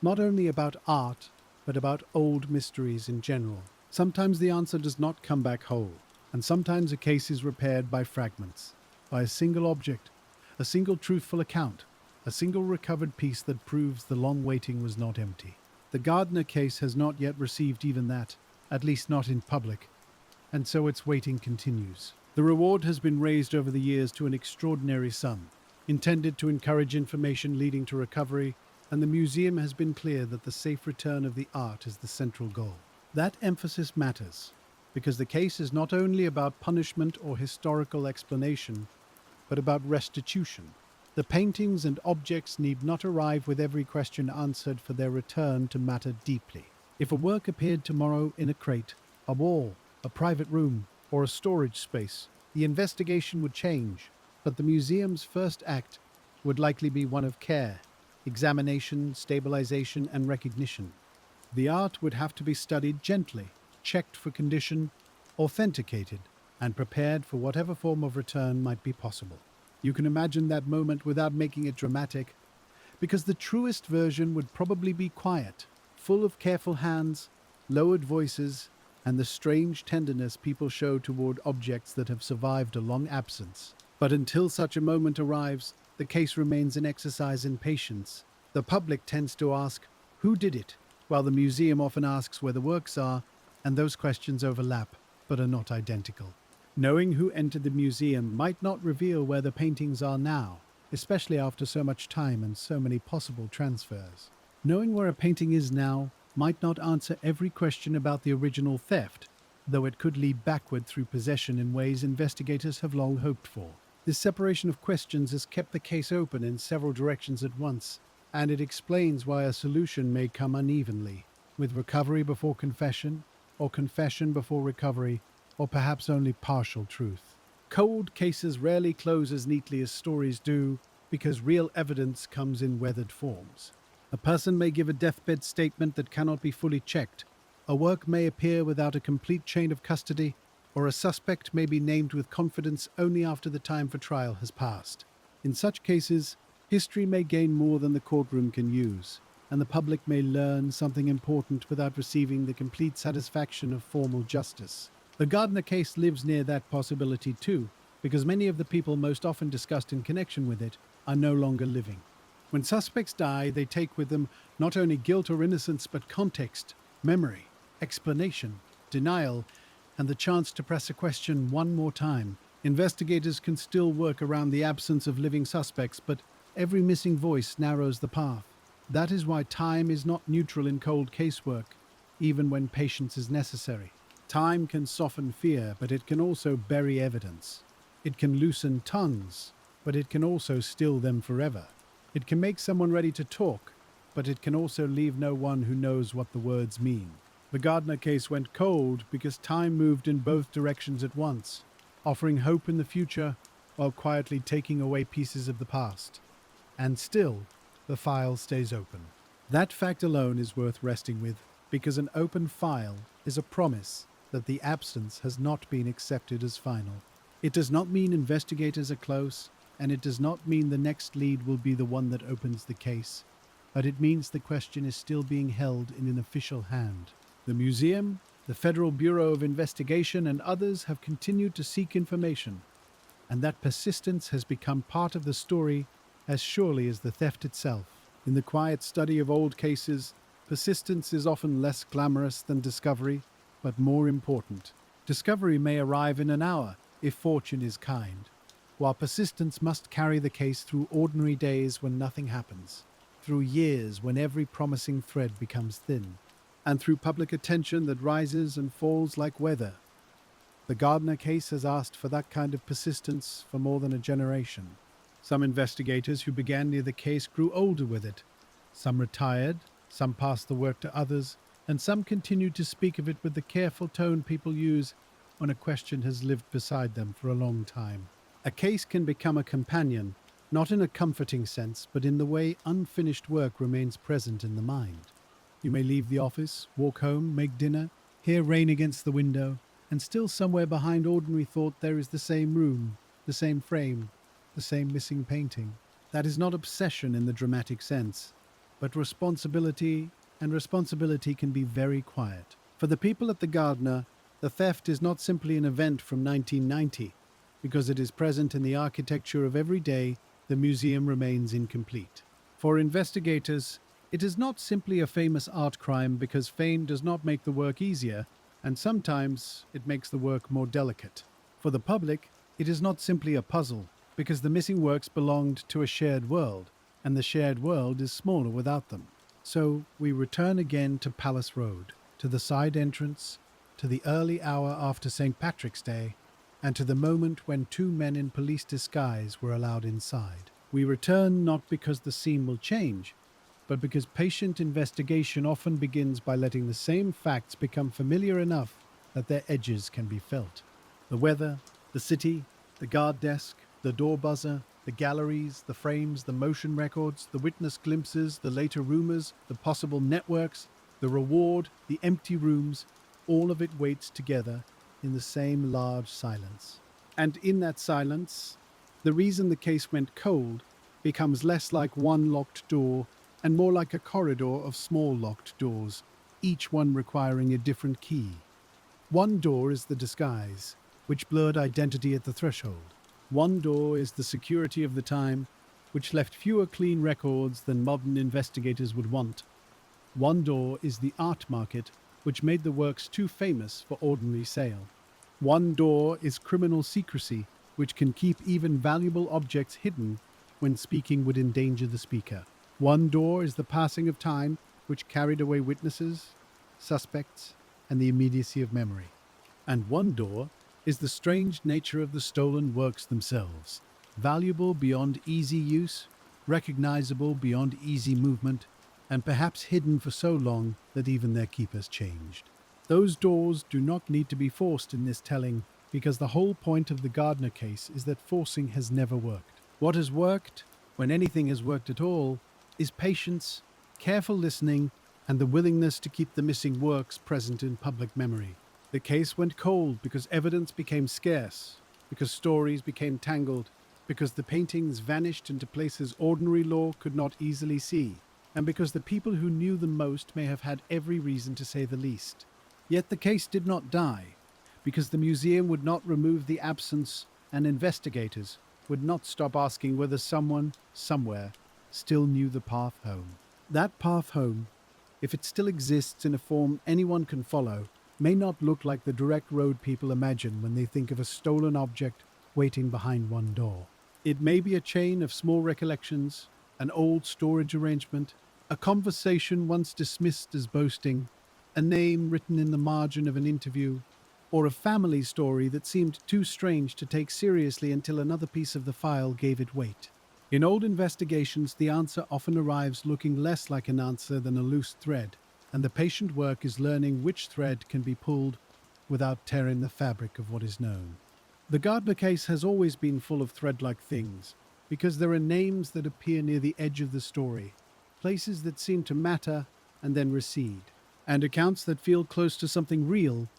not only about art, but about old mysteries in general. Sometimes the answer does not come back whole, and sometimes a case is repaired by fragments, by a single object, a single truthful account, a single recovered piece that proves the long waiting was not empty. The Gardner case has not yet received even that, at least not in public, and so its waiting continues. The reward has been raised over the years to an extraordinary sum, intended to encourage information leading to recovery, and the museum has been clear that the safe return of the art is the central goal. That emphasis matters, because the case is not only about punishment or historical explanation, but about restitution. The paintings and objects need not arrive with every question answered for their return to matter deeply. If a work appeared tomorrow in a crate, a wall, a private room, or a storage space, the investigation would change, but the museum's first act would likely be one of care, examination, stabilization, and recognition. The art would have to be studied gently, checked for condition, authenticated, and prepared for whatever form of return might be possible. You can imagine that moment without making it dramatic, because the truest version would probably be quiet, full of careful hands, lowered voices, and the strange tenderness people show toward objects that have survived a long absence. But until such a moment arrives, the case remains an exercise in patience. The public tends to ask, who did it? While the museum often asks where the works are, and those questions overlap, but are not identical. Knowing who entered the museum might not reveal where the paintings are now, especially after so much time and so many possible transfers. Knowing where a painting is now might not answer every question about the original theft, though it could lead backward through possession in ways investigators have long hoped for. This separation of questions has kept the case open in several directions at once, and it explains why a solution may come unevenly, with recovery before confession, or confession before recovery, or perhaps only partial truth. Cold cases rarely close as neatly as stories do, because real evidence comes in weathered forms. A person may give a deathbed statement that cannot be fully checked, a work may appear without a complete chain of custody, or a suspect may be named with confidence only after the time for trial has passed. In such cases, history may gain more than the courtroom can use, and the public may learn something important without receiving the complete satisfaction of formal justice. The Gardner case lives near that possibility too, because many of the people most often discussed in connection with it are no longer living. When suspects die, they take with them not only guilt or innocence, but context, memory, explanation, denial, and the chance to press a question one more time. Investigators can still work around the absence of living suspects, but every missing voice narrows the path. That is why time is not neutral in cold casework, even when patience is necessary. Time can soften fear, but it can also bury evidence. It can loosen tongues, but it can also still them forever. It can make someone ready to talk, but it can also leave no one who knows what the words mean. The Gardner case went cold because time moved in both directions at once, offering hope in the future while quietly taking away pieces of the past. And still, the file stays open. That fact alone is worth resting with, because an open file is a promise that the absence has not been accepted as final. It does not mean investigators are close, and it does not mean the next lead will be the one that opens the case, but it means the question is still being held in an official hand. The museum, the Federal Bureau of Investigation, and others have continued to seek information, and that persistence has become part of the story as surely as the theft itself. In the quiet study of old cases, persistence is often less glamorous than discovery, but more important. Discovery may arrive in an hour, if fortune is kind, while persistence must carry the case through ordinary days when nothing happens, through years when every promising thread becomes thin, and through public attention that rises and falls like weather. The Gardner case has asked for that kind of persistence for more than a generation. Some investigators who began near the case grew older with it. Some retired, some passed the work to others, and some continued to speak of it with the careful tone people use when a question has lived beside them for a long time. A case can become a companion, not in a comforting sense, but in the way unfinished work remains present in the mind. You may leave the office, walk home, make dinner, hear rain against the window, and still somewhere behind ordinary thought there is the same room, the same frame, the same missing painting. That is not obsession in the dramatic sense, but responsibility, and responsibility can be very quiet. For the people at the Gardner, the theft is not simply an event from 1990. Because it is present in the architecture of every day, the museum remains incomplete. For investigators, it is not simply a famous art crime because fame does not make the work easier, and sometimes it makes the work more delicate. For the public, it is not simply a puzzle because the missing works belonged to a shared world, and the shared world is smaller without them. So we return again to Palace Road, to the side entrance, to the early hour after St. Patrick's Day, and to the moment when two men in police disguise were allowed inside. We return not because the scene will change, but because patient investigation often begins by letting the same facts become familiar enough that their edges can be felt. The weather, the city, the guard desk, the door buzzer, the galleries, the frames, the motion records, the witness glimpses, the later rumors, the possible networks, the reward, the empty rooms, all of it waits together in the same large silence. And in that silence, the reason the case went cold becomes less like one locked door and more like a corridor of small locked doors, each one requiring a different key. One door is the disguise, which blurred identity at the threshold. One door is the security of the time, which left fewer clean records than modern investigators would want. One door is the art market, which made the works too famous for ordinary sale. One door is criminal secrecy, which can keep even valuable objects hidden when speaking would endanger the speaker. One door is the passing of time, which carried away witnesses, suspects, and the immediacy of memory. And one door is the strange nature of the stolen works themselves, valuable beyond easy use, recognizable beyond easy movement, and perhaps hidden for so long that even their keepers changed. Those doors do not need to be forced in this telling, because the whole point of the Gardner case is that forcing has never worked. What has worked, when anything has worked at all, is patience, careful listening, and the willingness to keep the missing works present in public memory. The case went cold because evidence became scarce, because stories became tangled, because the paintings vanished into places ordinary law could not easily see, and because the people who knew them most may have had every reason to say the least. Yet the case did not die, because the museum would not remove the absence, and investigators would not stop asking whether someone, somewhere, still knew the path home. That path home, if it still exists in a form anyone can follow, may not look like the direct road people imagine when they think of a stolen object waiting behind one door. It may be a chain of small recollections, an old storage arrangement, a conversation once dismissed as boasting, a name written in the margin of an interview, or a family story that seemed too strange to take seriously until another piece of the file gave it weight. In old investigations, the answer often arrives looking less like an answer than a loose thread, and the patient work is learning which thread can be pulled without tearing the fabric of what is known. The Gardner case has always been full of thread-like things, because there are names that appear near the edge of the story, places that seem to matter and then recede, and accounts that feel close to something real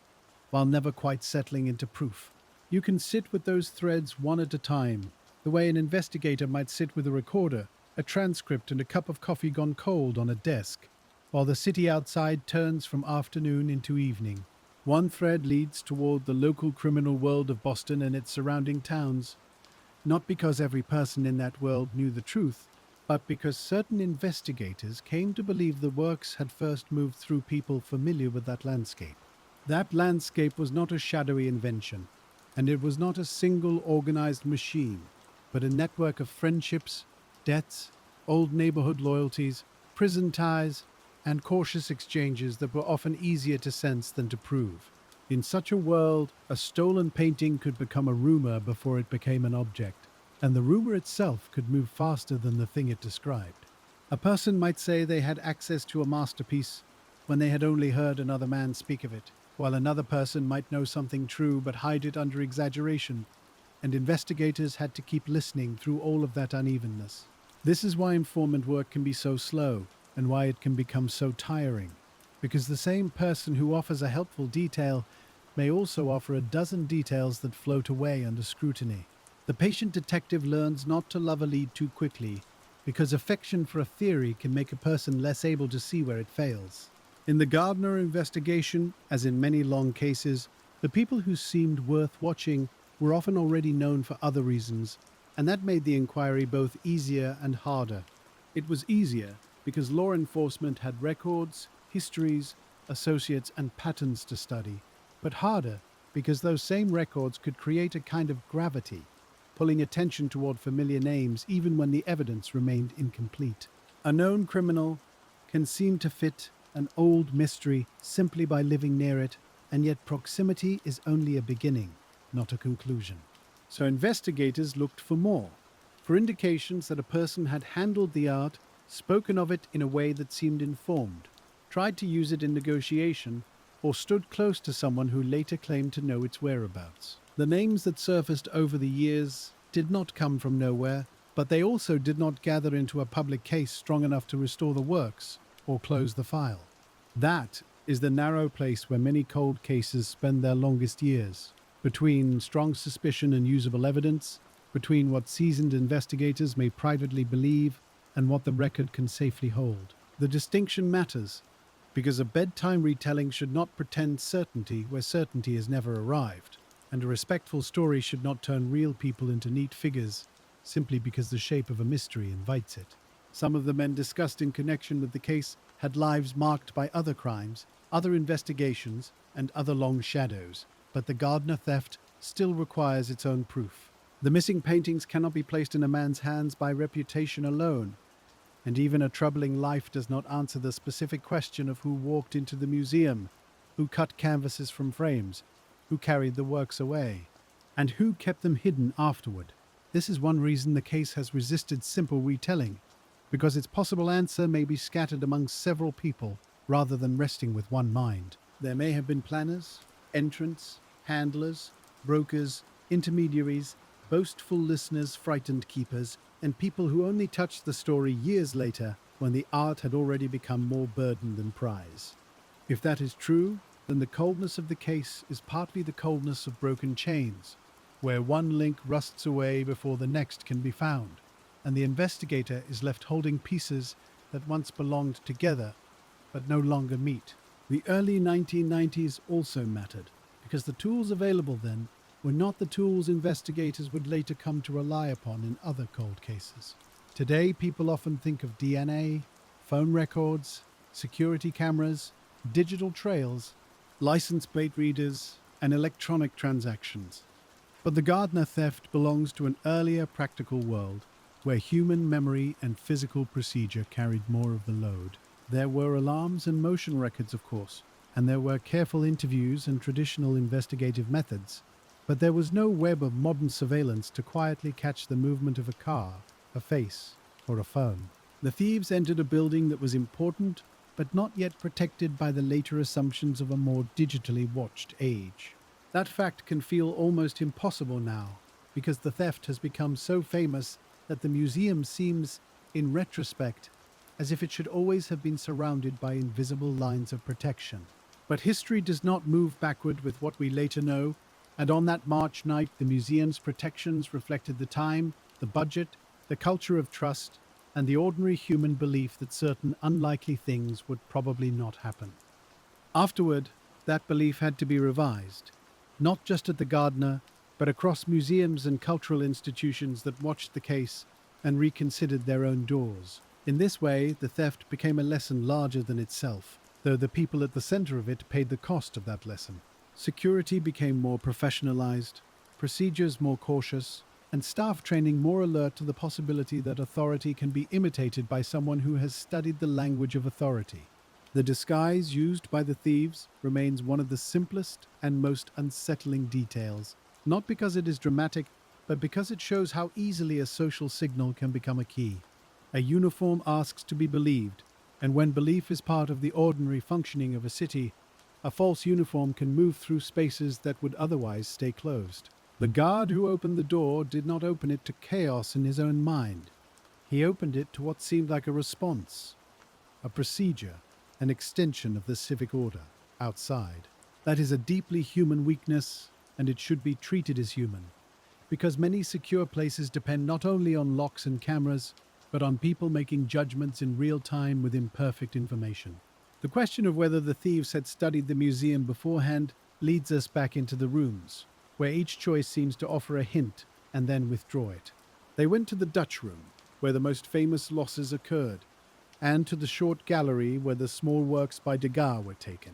while never quite settling into proof. You can sit with those threads one at a time, the way an investigator might sit with a recorder, a transcript, and a cup of coffee gone cold on a desk, while the city outside turns from afternoon into evening. One thread leads toward the local criminal world of Boston and its surrounding towns, not because every person in that world knew the truth, but because certain investigators came to believe the works had first moved through people familiar with that landscape. That landscape was not a shadowy invention, and it was not a single organized machine, but a network of friendships, debts, old neighborhood loyalties, prison ties, and cautious exchanges that were often easier to sense than to prove. In such a world, a stolen painting could become a rumor before it became an object, and the rumor itself could move faster than the thing it described. A person might say they had access to a masterpiece when they had only heard another man speak of it, while another person might know something true but hide it under exaggeration. and investigators had to keep listening through all of that unevenness. This is why informant work can be so slow and why it can become so tiring, because the same person who offers a helpful detail may also offer a dozen details that float away under scrutiny. The patient detective learns not to love a lead too quickly, because affection for a theory can make a person less able to see where it fails. In the Gardner investigation, as in many long cases, the people who seemed worth watching were often already known for other reasons, and that made the inquiry both easier and harder. It was easier because law enforcement had records, histories, associates, and patterns to study, but harder because those same records could create a kind of gravity, pulling attention toward familiar names even when the evidence remained incomplete. A known criminal can seem to fit an old mystery simply by living near it, and yet proximity is only a beginning, not a conclusion. So investigators looked for more, for indications that a person had handled the art, spoken of it in a way that seemed informed, tried to use it in negotiation, or stood close to someone who later claimed to know its whereabouts. The names that surfaced over the years did not come from nowhere, but they also did not gather into a public case strong enough to restore the works or close the file. That is the narrow place where many cold cases spend their longest years, between strong suspicion and usable evidence, between what seasoned investigators may privately believe and what the record can safely hold. The distinction matters, because a bedtime retelling should not pretend certainty where certainty has never arrived, and a respectful story should not turn real people into neat figures simply because the shape of a mystery invites it. Some of the men discussed in connection with the case had lives marked by other crimes, other investigations, and other long shadows, but the Gardner theft still requires its own proof. The missing paintings cannot be placed in a man's hands by reputation alone, and even a troubling life does not answer the specific question of who walked into the museum, who cut canvases from frames, who carried the works away, and who kept them hidden afterward. This is one reason the case has resisted simple retelling, because its possible answer may be scattered among several people rather than resting with one mind. There may have been planners, entrants, handlers, brokers, intermediaries, boastful listeners, frightened keepers, and people who only touched the story years later when the art had already become more burden than prize. If that is true, then the coldness of the case is partly the coldness of broken chains, where one link rusts away before the next can be found, and the investigator is left holding pieces that once belonged together but no longer meet. The early 1990s also mattered, because the tools available then were not the tools investigators would later come to rely upon in other cold cases. Today, people often think of DNA, phone records, security cameras, digital trails, license plate readers, and electronic transactions. But the Gardner theft belongs to an earlier practical world, where human memory and physical procedure carried more of the load. There were alarms and motion records, of course, and there were careful interviews and traditional investigative methods, but there was no web of modern surveillance to quietly catch the movement of a car, a face, or a phone. The thieves entered a building that was important, but not yet protected by the later assumptions of a more digitally watched age. That fact can feel almost impossible now, because the theft has become so famous that the museum seems, in retrospect, as if it should always have been surrounded by invisible lines of protection. But history does not move backward with what we later know, and on that March night the museum's protections reflected the time, the budget, the culture of trust, and the ordinary human belief that certain unlikely things would probably not happen. Afterward, that belief had to be revised, not just at the Gardner, but across museums and cultural institutions that watched the case and reconsidered their own doors. In this way, the theft became a lesson larger than itself, though the people at the center of it paid the cost of that lesson. Security became more professionalized, procedures more cautious, and staff training more alert to the possibility that authority can be imitated by someone who has studied the language of authority. The disguise used by the thieves remains one of the simplest and most unsettling details, not because it is dramatic, but because it shows how easily a social signal can become a key. A uniform asks to be believed, and when belief is part of the ordinary functioning of a city, a false uniform can move through spaces that would otherwise stay closed. The guard who opened the door did not open it to chaos in his own mind. He opened it to what seemed like a response, a procedure, an extension of the civic order outside. That is a deeply human weakness, and it should be treated as human, because many secure places depend not only on locks and cameras, but on people making judgments in real time with imperfect information. The question of whether the thieves had studied the museum beforehand leads us back into the rooms, where each choice seems to offer a hint and then withdraw it. They went to the Dutch room, where the most famous losses occurred, and to the short gallery where the small works by Degas were taken.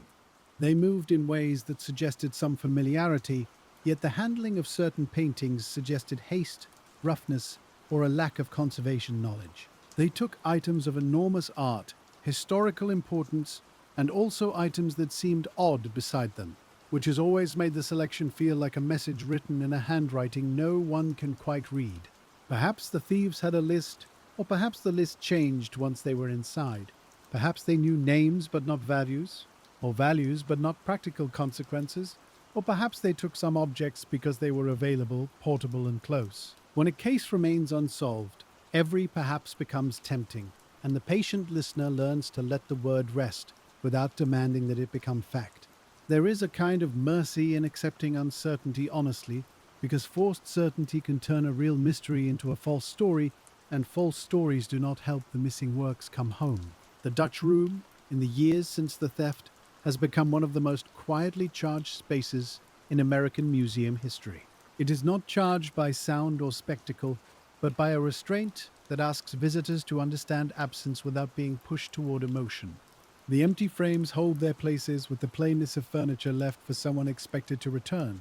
They moved in ways that suggested some familiarity, yet the handling of certain paintings suggested haste, roughness, or a lack of conservation knowledge. They took items of enormous art, historical importance, and also items that seemed odd beside them, which has always made the selection feel like a message written in a handwriting no one can quite read. Perhaps the thieves had a list, or perhaps the list changed once they were inside. Perhaps they knew names but not values, or values but not practical consequences, or perhaps they took some objects because they were available, portable and close. When a case remains unsolved, every perhaps becomes tempting, and the patient listener learns to let the word rest without demanding that it become fact. There is a kind of mercy in accepting uncertainty honestly, because forced certainty can turn a real mystery into a false story, and false stories do not help the missing works come home. The Dutch room, in the years since the theft, has become one of the most quietly charged spaces in American museum history. It is not charged by sound or spectacle, but by a restraint that asks visitors to understand absence without being pushed toward emotion. The empty frames hold their places with the plainness of furniture left for someone expected to return,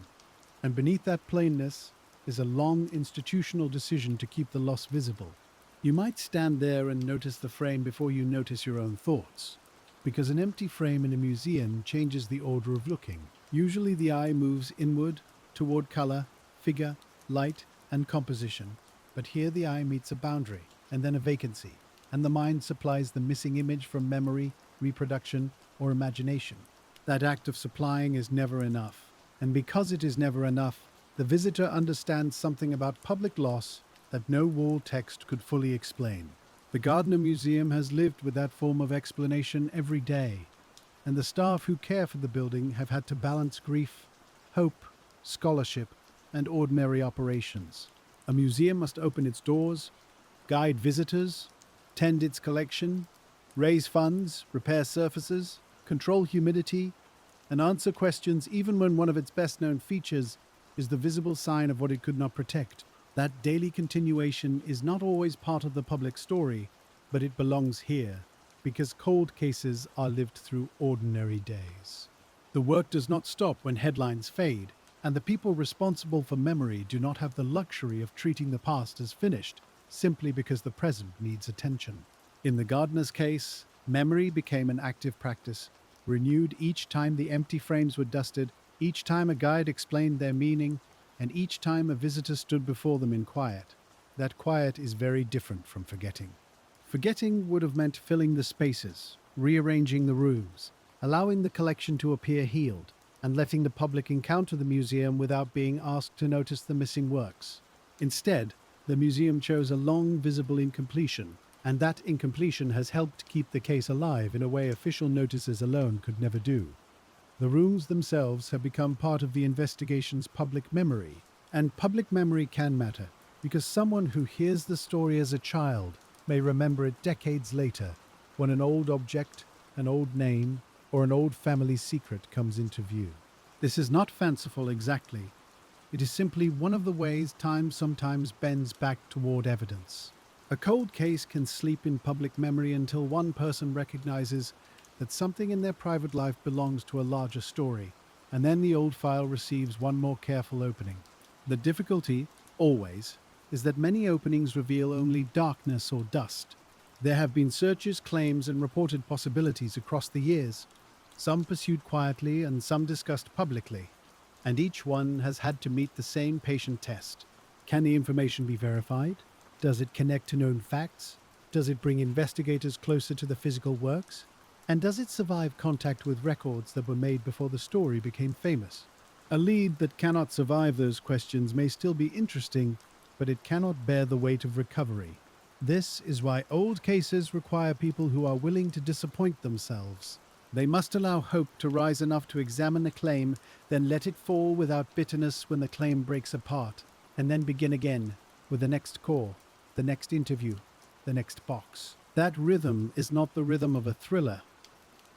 and beneath that plainness is a long institutional decision to keep the loss visible. You might stand there and notice the frame before you notice your own thoughts, because an empty frame in a museum changes the order of looking. Usually the eye moves inward, toward color, figure, light, and composition, but here the eye meets a boundary, and then a vacancy, and the mind supplies the missing image from memory, reproduction, or imagination. That act of supplying is never enough, and because it is never enough, the visitor understands something about public loss that no wall text could fully explain. The Gardner Museum has lived with that form of explanation every day, and the staff who care for the building have had to balance grief, hope, scholarship, and ordinary operations. A museum must open its doors, guide visitors, tend its collection, raise funds, repair surfaces, control humidity, and answer questions even when one of its best-known features is the visible sign of what it could not protect. That daily continuation is not always part of the public story, but it belongs here, because cold cases are lived through ordinary days. The work does not stop when headlines fade, and the people responsible for memory do not have the luxury of treating the past as finished, simply because the present needs attention. In the Gardner's case, memory became an active practice, renewed each time the empty frames were dusted, each time a guide explained their meaning, and each time a visitor stood before them in quiet. That quiet is very different from forgetting. Forgetting would have meant filling the spaces, rearranging the rooms, allowing the collection to appear healed, and letting the public encounter the museum without being asked to notice the missing works. Instead, the museum chose a long, visible incompletion, and that incompletion has helped keep the case alive in a way official notices alone could never do. The rooms themselves have become part of the investigation's public memory, and public memory can matter, because someone who hears the story as a child may remember it decades later, when an old object, an old name, or an old family secret comes into view. This is not fanciful exactly. It is simply one of the ways time sometimes bends back toward evidence. A cold case can sleep in public memory until one person recognizes that something in their private life belongs to a larger story, and then the old file receives one more careful opening. The difficulty, always, is that many openings reveal only darkness or dust. There have been searches, claims, and reported possibilities across the years, some pursued quietly and some discussed publicly, and each one has had to meet the same patient test. Can the information be verified? Does it connect to known facts? Does it bring investigators closer to the physical works? And does it survive contact with records that were made before the story became famous? A lead that cannot survive those questions may still be interesting, but it cannot bear the weight of recovery. This is why old cases require people who are willing to disappoint themselves. They must allow hope to rise enough to examine a claim, then let it fall without bitterness when the claim breaks apart, and then begin again with the next call, the next interview, the next box. That rhythm is not the rhythm of a thriller,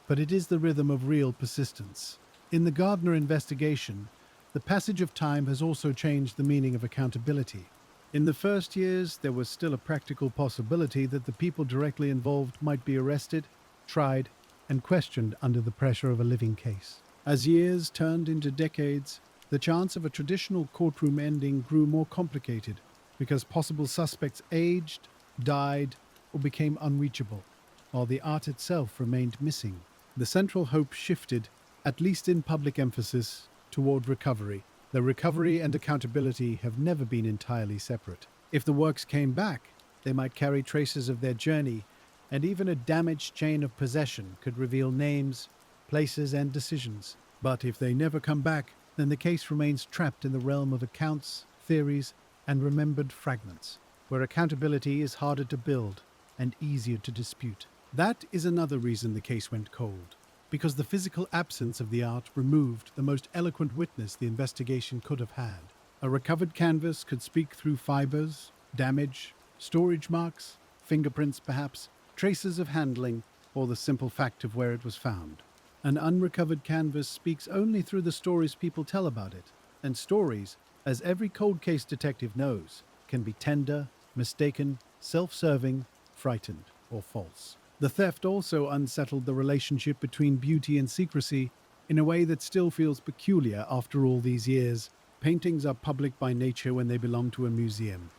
but it is the rhythm of real persistence. In the Gardner investigation, the passage of time has also changed the meaning of accountability. In the first years, there was still a practical possibility that the people directly involved might be arrested, tried, and questioned under the pressure of a living case. As years turned into decades, the chance of a traditional courtroom ending grew more complicated because possible suspects aged, died, or became unreachable, while the art itself remained missing. The central hope shifted, at least in public emphasis, toward recovery. The recovery and accountability have never been entirely separate. If the works came back, they might carry traces of their journey, and even a damaged chain of possession could reveal names, places, and decisions. But if they never come back, then the case remains trapped in the realm of accounts, theories, and remembered fragments, where accountability is harder to build and easier to dispute. That is another reason the case went cold, because the physical absence of the art removed the most eloquent witness the investigation could have had. A recovered canvas could speak through fibers, damage, storage marks, fingerprints perhaps, traces of handling, or the simple fact of where it was found. An unrecovered canvas speaks only through the stories people tell about it, and stories, as every cold case detective knows, can be tender, mistaken, self-serving, frightened, or false. The theft also unsettled the relationship between beauty and secrecy in a way that still feels peculiar after all these years. Paintings are public by nature when they belong to a museum,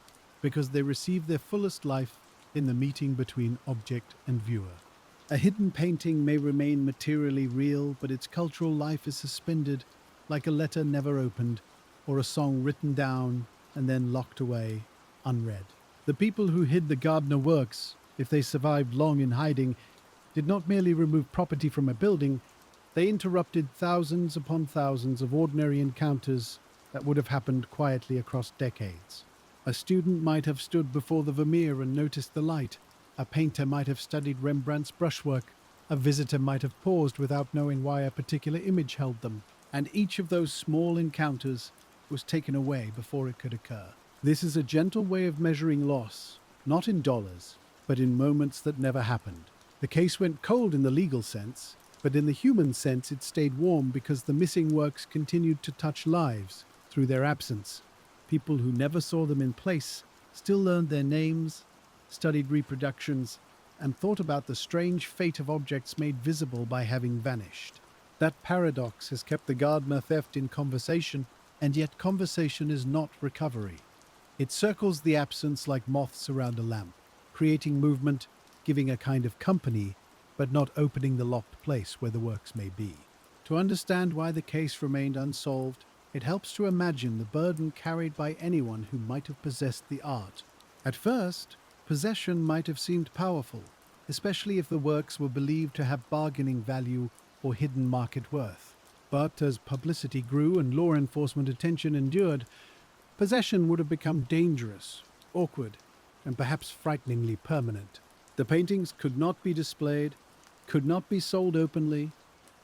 because they receive their fullest life in the meeting between object and viewer. A hidden painting may remain materially real, but its cultural life is suspended, like a letter never opened, or a song written down and then locked away, unread. The people who hid the Gardner works, if they survived long in hiding, did not merely remove property from a building, they interrupted thousands upon thousands of ordinary encounters that would have happened quietly across decades. A student might have stood before the Vermeer and noticed the light. A painter might have studied Rembrandt's brushwork. A visitor might have paused without knowing why a particular image held them. And each of those small encounters was taken away before it could occur. This is a gentle way of measuring loss, not in dollars, but in moments that never happened. The case went cold in the legal sense, but in the human sense it stayed warm because the missing works continued to touch lives through their absence. People who never saw them in place still learned their names, studied reproductions, and thought about the strange fate of objects made visible by having vanished. That paradox has kept the Gardner theft in conversation, and yet conversation is not recovery. It circles the absence like moths around a lamp, creating movement, giving a kind of company, but not opening the locked place where the works may be. To understand why the case remained unsolved, it helps to imagine the burden carried by anyone who might have possessed the art. At first, possession might have seemed powerful, especially if the works were believed to have bargaining value or hidden market worth. But as publicity grew and law enforcement attention endured, possession would have become dangerous, awkward, and perhaps frighteningly permanent. The paintings could not be displayed, could not be sold openly,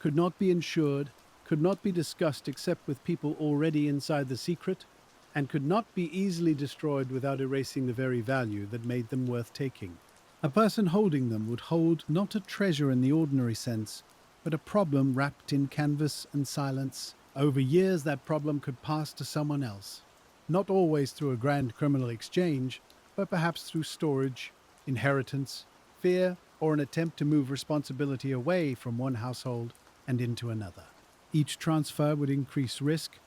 could not be insured, could not be discussed except with people already inside the secret, and could not be easily destroyed without erasing the very value that made them worth taking. A person holding them would hold not a treasure in the ordinary sense, but a problem wrapped in canvas and silence. Over years, that problem could pass to someone else, not always through a grand criminal exchange, but perhaps through storage, inheritance, fear, or an attempt to move responsibility away from one household and into another. Each transfer would increase risk,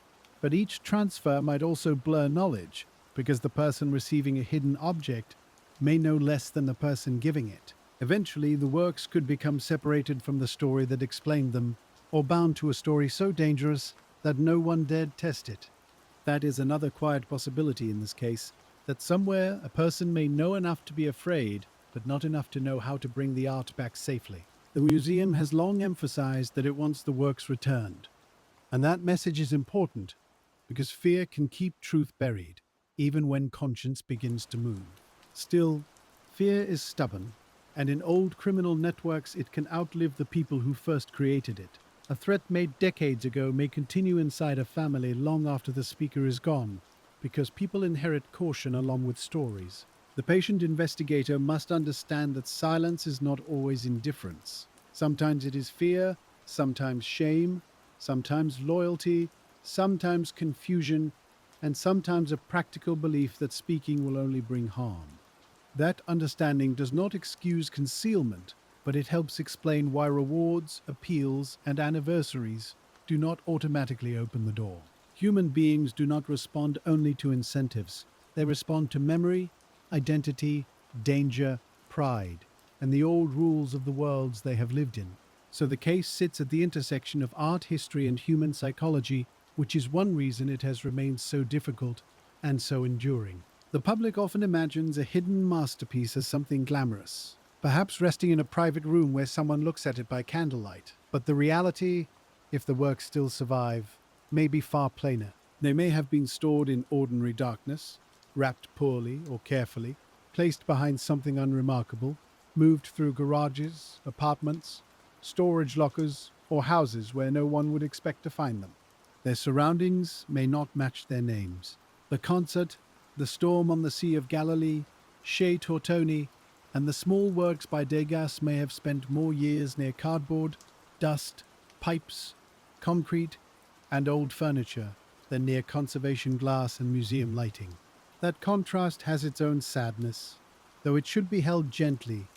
but each transfer might also blur knowledge, because the person receiving a hidden object may know less than the person giving it. Eventually, the works could become separated from the story that explained them, or bound to a story so dangerous that no one dared test it. That is another quiet possibility in this case, that somewhere a person may know enough to be afraid, but not enough to know how to bring the art back safely. The museum has long emphasized that it wants the works returned, And that message is important because fear can keep truth buried, even when conscience begins to move. Still, fear is stubborn, and in old criminal networks, it can outlive the people who first created it. A threat made decades ago may continue inside a family long after the speaker is gone, because people inherit caution along with stories. The patient investigator must understand that silence is not always indifference. Sometimes it is fear, sometimes shame, sometimes loyalty, sometimes confusion, and sometimes a practical belief that speaking will only bring harm. That understanding does not excuse concealment, but it helps explain why rewards, appeals, and anniversaries do not automatically open the door. Human beings do not respond only to incentives, they respond to memory, identity, danger, pride, and the old rules of the worlds they have lived in. So the case sits at the intersection of art history and human psychology, which is one reason it has remained so difficult and so enduring. The public often imagines a hidden masterpiece as something glamorous, perhaps resting in a private room where someone looks at it by candlelight. But the reality, if the works still survive, may be far plainer. They may have been stored in ordinary darkness, wrapped poorly or carefully, placed behind something unremarkable, moved through garages, apartments, storage lockers, or houses where no one would expect to find them. Their surroundings may not match their names. The concert, the storm on the Sea of Galilee, Chez Tortoni, and the small works by Degas may have spent more years near cardboard, dust, pipes, concrete, and old furniture than near conservation glass and museum lighting. That contrast has its own sadness, though it should be held gently,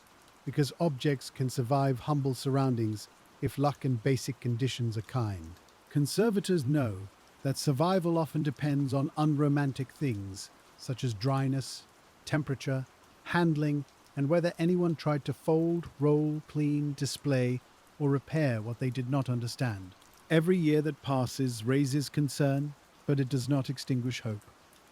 because objects can survive humble surroundings if luck and basic conditions are kind. Conservators know that survival often depends on unromantic things, such as dryness, temperature, handling, and whether anyone tried to fold, roll, clean, display, or repair what they did not understand. Every year that passes raises concern, but it does not extinguish hope.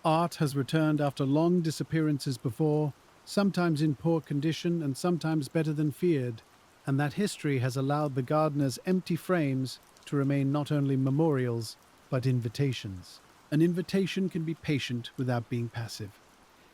Art has returned after long disappearances before, sometimes in poor condition and sometimes better than feared, and that history has allowed the Gardner's empty frames to remain not only memorials, but invitations. An invitation can be patient without being passive.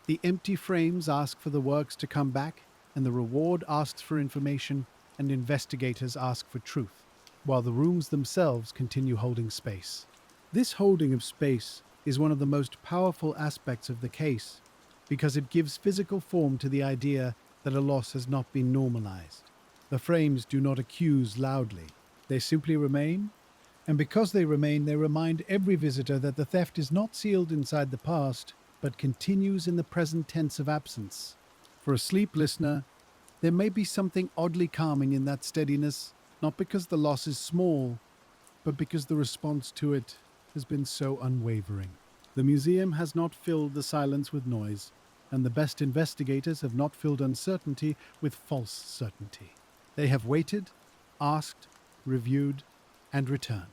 The empty frames ask for the works to come back, and the reward asks for information, and investigators ask for truth, while the rooms themselves continue holding space. This holding of space is one of the most powerful aspects of the case, because it gives physical form to the idea that a loss has not been normalized. The frames do not accuse loudly. They simply remain, and because they remain, they remind every visitor that the theft is not sealed inside the past, but continues in the present tense of absence. For a sleep listener, there may be something oddly calming in that steadiness, not because the loss is small, but because the response to it has been so unwavering. The museum has not filled the silence with noise, and the best investigators have not filled uncertainty with false certainty. They have waited, asked, reviewed, and returned.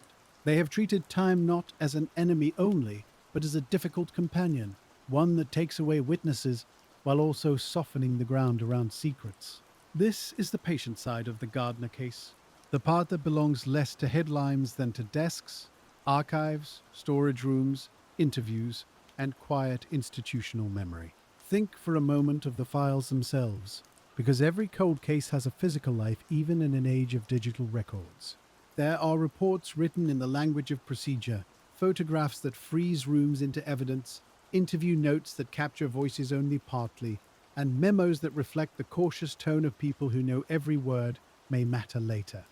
They have treated time not as an enemy only, but as a difficult companion, one that takes away witnesses while also softening the ground around secrets. This is the patient side of the Gardner case, the part that belongs less to headlines than to desks, archives, storage rooms, interviews, and quiet institutional memory. Think for a moment of the files themselves, because every cold case has a physical life even in an age of digital records. There are reports written in the language of procedure, photographs that freeze rooms into evidence, interview notes that capture voices only partly, and memos that reflect the cautious tone of people who know every word may matter later.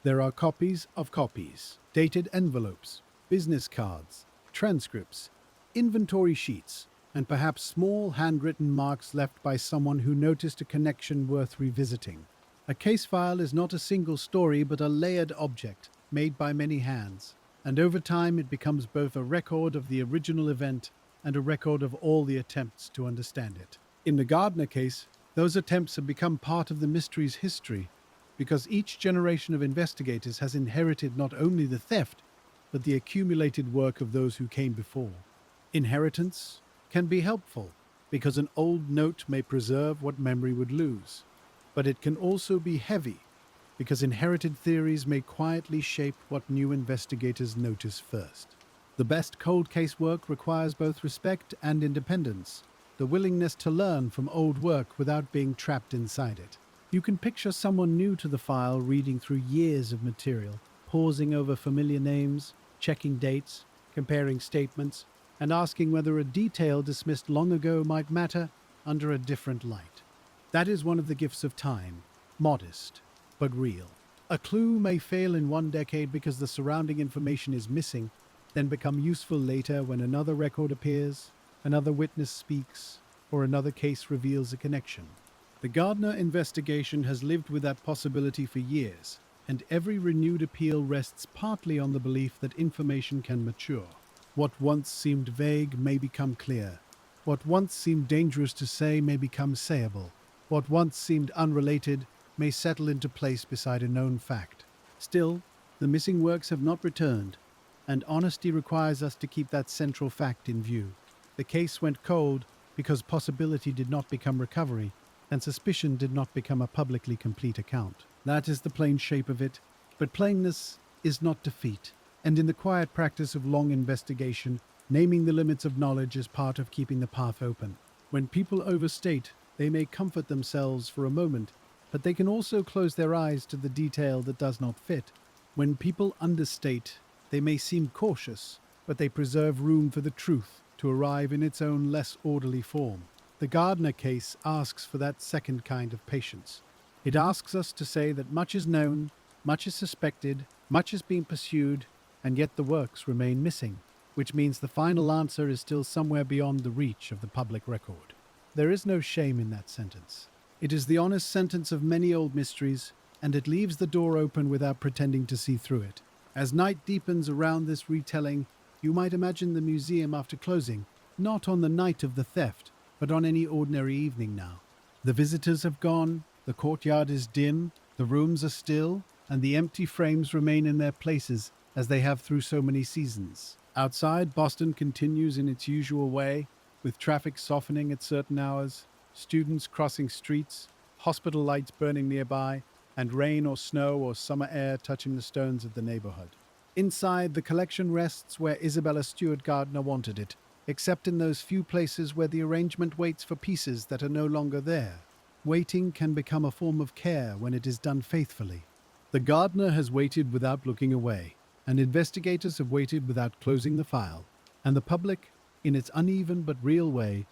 There are copies of copies, dated envelopes, business cards, transcripts, inventory sheets, and perhaps small handwritten marks left by someone who noticed a connection worth revisiting. A case file is not a single story but a layered object made by many hands, and over time it becomes both a record of the original event and a record of all the attempts to understand it. In the Gardner case, those attempts have become part of the mystery's history, because each generation of investigators has inherited not only the theft, but the accumulated work of those who came before. Inheritance can be helpful, because an old note may preserve what memory would lose, but it can also be heavy, because inherited theories may quietly shape what new investigators notice first. The best cold case work requires both respect and independence, the willingness to learn from old work without being trapped inside it. You can picture someone new to the file reading through years of material, pausing over familiar names, checking dates, comparing statements, and asking whether a detail dismissed long ago might matter under a different light. That is one of the gifts of time, modest, but real. A clue may fail in one decade because the surrounding information is missing, then become useful later when another record appears, another witness speaks, or another case reveals a connection. The Gardner investigation has lived with that possibility for years, and every renewed appeal rests partly on the belief that information can mature. What once seemed vague may become clear. What once seemed dangerous to say may become sayable. What once seemed unrelated may settle into place beside a known fact. Still, the missing works have not returned, and honesty requires us to keep that central fact in view. The case went cold because possibility did not become recovery, and suspicion did not become a publicly complete account. That is the plain shape of it, but plainness is not defeat, and in the quiet practice of long investigation, naming the limits of knowledge is part of keeping the path open. When people overstate, they may comfort themselves for a moment, but they can also close their eyes to the detail that does not fit. When people understate, they may seem cautious, but they preserve room for the truth to arrive in its own less orderly form. The Gardner case asks for that second kind of patience. It asks us to say that much is known, much is suspected, much is being pursued, and yet the works remain missing, which means the final answer is still somewhere beyond the reach of the public record. There is no shame in that sentence. It is the honest sentence of many old mysteries, and it leaves the door open without pretending to see through it. As night deepens around this retelling, you might imagine the museum after closing, not on the night of the theft, but on any ordinary evening now. The visitors have gone, the courtyard is dim, the rooms are still, and the empty frames remain in their places as they have through so many seasons. Outside, Boston continues in its usual way, with traffic softening at certain hours, students crossing streets, hospital lights burning nearby, and rain or snow or summer air touching the stones of the neighborhood. Inside, the collection rests where Isabella Stewart Gardner wanted it, except in those few places where the arrangement waits for pieces that are no longer there. Waiting can become a form of care when it is done faithfully. The Gardner has waited without looking away, and investigators have waited without closing the file, and the public, in its uneven but real way,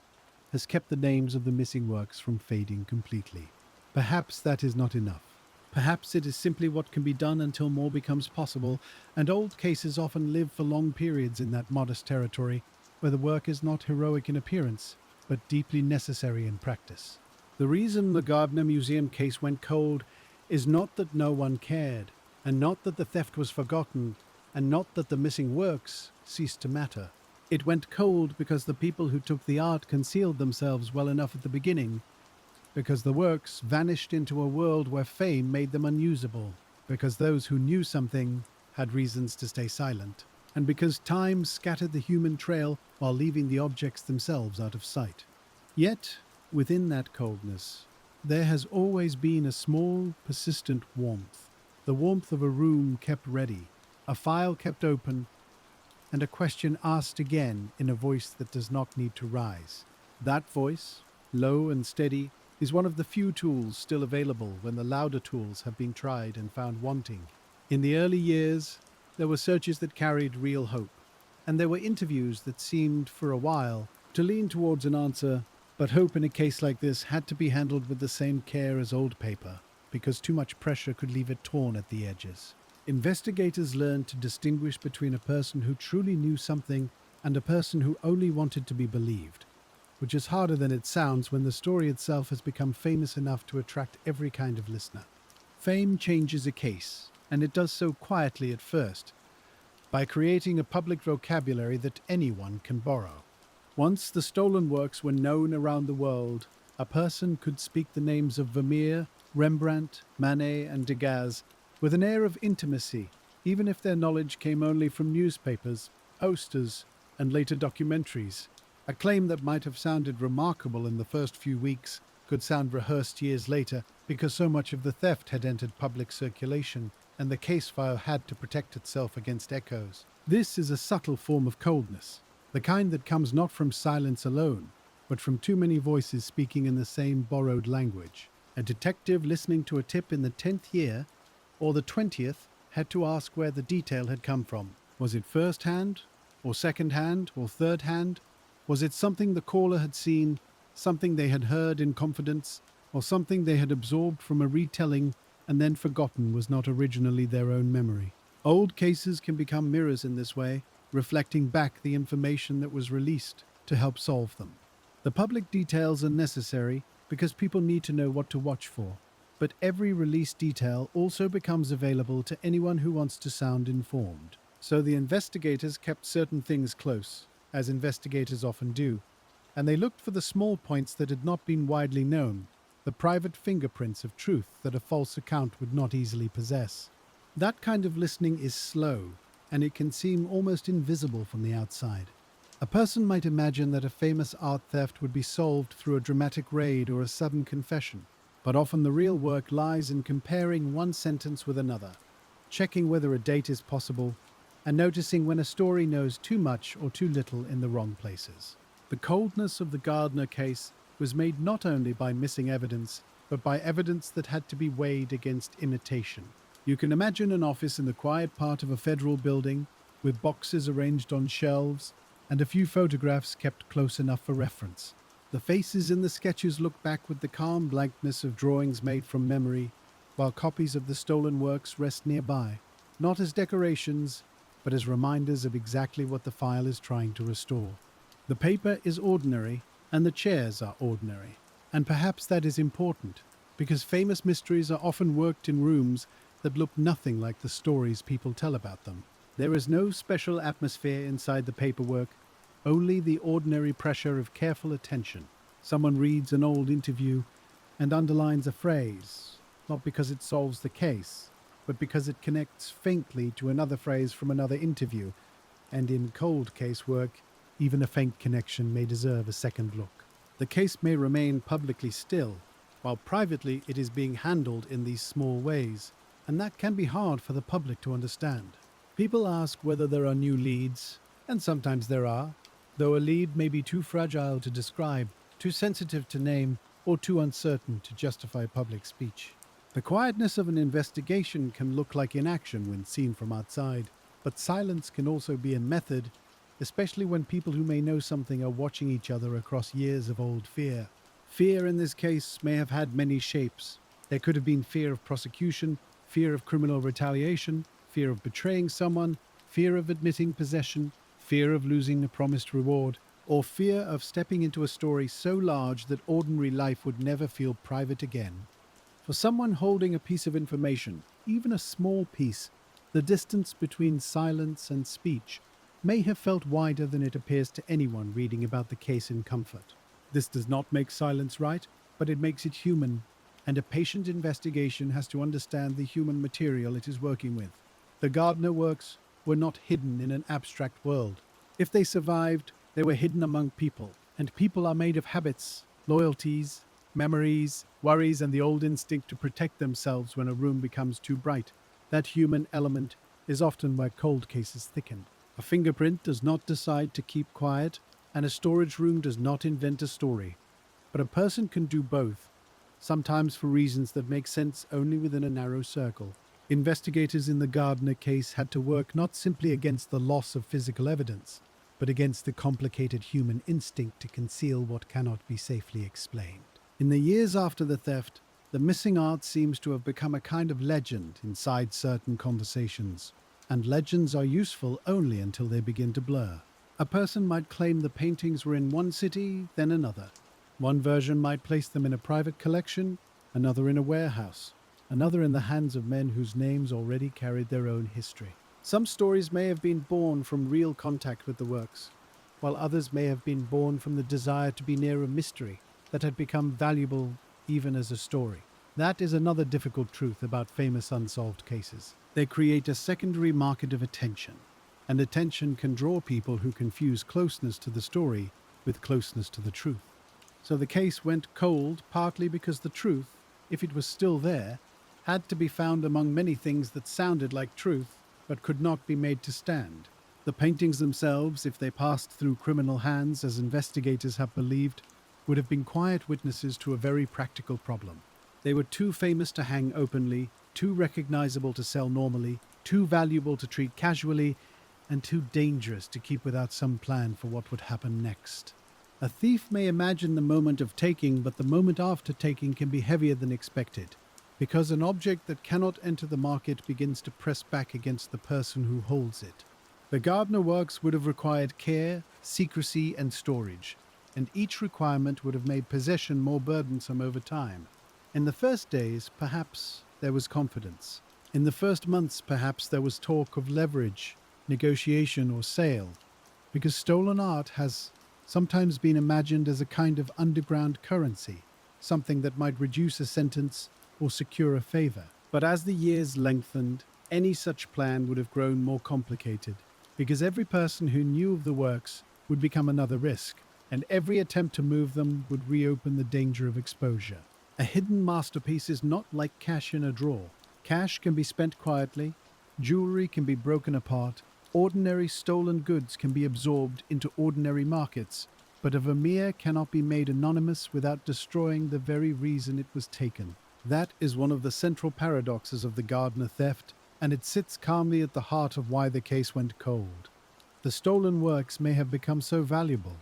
has kept the names of the missing works from fading completely. Perhaps that is not enough. Perhaps it is simply what can be done until more becomes possible, and old cases often live for long periods in that modest territory, where the work is not heroic in appearance, but deeply necessary in practice. The reason the Gardner Museum case went cold is not that no one cared, and not that the theft was forgotten, and not that the missing works ceased to matter. It went cold because the people who took the art concealed themselves well enough at the beginning, because the works vanished into a world where fame made them unusable, because those who knew something had reasons to stay silent, and because time scattered the human trail while leaving the objects themselves out of sight. Yet, within that coldness, there has always been a small, persistent warmth, the warmth of a room kept ready, a file kept open, and a question asked again in a voice that does not need to rise. That voice, low and steady, is one of the few tools still available when the louder tools have been tried and found wanting. In the early years, there were searches that carried real hope, and there were interviews that seemed, for a while, to lean towards an answer, but hope in a case like this had to be handled with the same care as old paper, because too much pressure could leave it torn at the edges. Investigators learned to distinguish between a person who truly knew something and a person who only wanted to be believed, which is harder than it sounds when the story itself has become famous enough to attract every kind of listener. Fame changes a case, and it does so quietly at first, by creating a public vocabulary that anyone can borrow. Once the stolen works were known around the world, a person could speak the names of Vermeer, Rembrandt, Manet, and Degas with an air of intimacy, even if their knowledge came only from newspapers, posters, and later documentaries. A claim that might have sounded remarkable in the first few weeks could sound rehearsed years later because so much of the theft had entered public circulation and the case file had to protect itself against echoes. This is a subtle form of coldness, the kind that comes not from silence alone, but from too many voices speaking in the same borrowed language. A detective listening to a tip in the 10th year, or the 20th, had to ask where the detail had come from. Was it first hand, or second hand, or third hand? Was it something the caller had seen, something they had heard in confidence, or something they had absorbed from a retelling and then forgotten was not originally their own memory? Old cases can become mirrors in this way, reflecting back the information that was released to help solve them. The public details are necessary because people need to know what to watch for, but every released detail also becomes available to anyone who wants to sound informed. So the investigators kept certain things close, as investigators often do, and they looked for the small points that had not been widely known, the private fingerprints of truth that a false account would not easily possess. That kind of listening is slow, and it can seem almost invisible from the outside. A person might imagine that a famous art theft would be solved through a dramatic raid or a sudden confession, but often the real work lies in comparing one sentence with another, checking whether a date is possible, and noticing when a story knows too much or too little in the wrong places. The coldness of the Gardner case was made not only by missing evidence, but by evidence that had to be weighed against imitation. You can imagine an office in the quiet part of a federal building, with boxes arranged on shelves, and a few photographs kept close enough for reference. The faces in the sketches look back with the calm blankness of drawings made from memory, while copies of the stolen works rest nearby, not as decorations, but as reminders of exactly what the file is trying to restore. The paper is ordinary, and the chairs are ordinary. And perhaps that is important, because famous mysteries are often worked in rooms that look nothing like the stories people tell about them. There is no special atmosphere inside the paperwork, only the ordinary pressure of careful attention. Someone reads an old interview and underlines a phrase, not because it solves the case, but because it connects faintly to another phrase from another interview, and in cold case work, even a faint connection may deserve a second look. The case may remain publicly still, while privately it is being handled in these small ways, and that can be hard for the public to understand. People ask whether there are new leads, and sometimes there are, though a lead may be too fragile to describe, too sensitive to name, or too uncertain to justify public speech. The quietness of an investigation can look like inaction when seen from outside, but silence can also be a method, especially when people who may know something are watching each other across years of old fear. Fear in this case may have had many shapes. There could have been fear of prosecution, fear of criminal retaliation, fear of betraying someone, fear of admitting possession, fear of losing the promised reward, or fear of stepping into a story so large that ordinary life would never feel private again. For someone holding a piece of information, even a small piece, the distance between silence and speech may have felt wider than it appears to anyone reading about the case in comfort. This does not make silence right, but it makes it human, and a patient investigation has to understand the human material it is working with. The Gardner works were not hidden in an abstract world. If they survived, they were hidden among people, and people are made of habits, loyalties, memories, worries, and the old instinct to protect themselves when a room becomes too bright. That human element is often where cold cases thicken. A fingerprint does not decide to keep quiet, and a storage room does not invent a story. But a person can do both, sometimes for reasons that make sense only within a narrow circle. Investigators in the Gardner case had to work not simply against the loss of physical evidence, but against the complicated human instinct to conceal what cannot be safely explained. In the years after the theft, the missing art seems to have become a kind of legend inside certain conversations, and legends are useful only until they begin to blur. A person might claim the paintings were in one city, then another. One version might place them in a private collection, another in a warehouse, another in the hands of men whose names already carried their own history. Some stories may have been born from real contact with the works, while others may have been born from the desire to be near a mystery that had become valuable even as a story. That is another difficult truth about famous unsolved cases. They create a secondary market of attention, and attention can draw people who confuse closeness to the story with closeness to the truth. So the case went cold partly because the truth, if it was still there, had to be found among many things that sounded like truth but could not be made to stand. The paintings themselves, if they passed through criminal hands, as investigators have believed, would have been quiet witnesses to a very practical problem. They were too famous to hang openly, too recognizable to sell normally, too valuable to treat casually, and too dangerous to keep without some plan for what would happen next. A thief may imagine the moment of taking, but the moment after taking can be heavier than expected, because an object that cannot enter the market begins to press back against the person who holds it. The Gardner works would have required care, secrecy, and storage, and each requirement would have made possession more burdensome over time. In the first days, perhaps, there was confidence. In the first months, perhaps, there was talk of leverage, negotiation, or sale, because stolen art has sometimes been imagined as a kind of underground currency, something that might reduce a sentence or secure a favor. But as the years lengthened, any such plan would have grown more complicated, because every person who knew of the works would become another risk, and every attempt to move them would reopen the danger of exposure. A hidden masterpiece is not like cash in a drawer. Cash can be spent quietly, jewelry can be broken apart, ordinary stolen goods can be absorbed into ordinary markets, but a vermeer cannot be made anonymous without destroying the very reason it was taken. That is one of the central paradoxes of the Gardner theft, and it sits calmly at the heart of why the case went cold. The stolen works may have become so valuable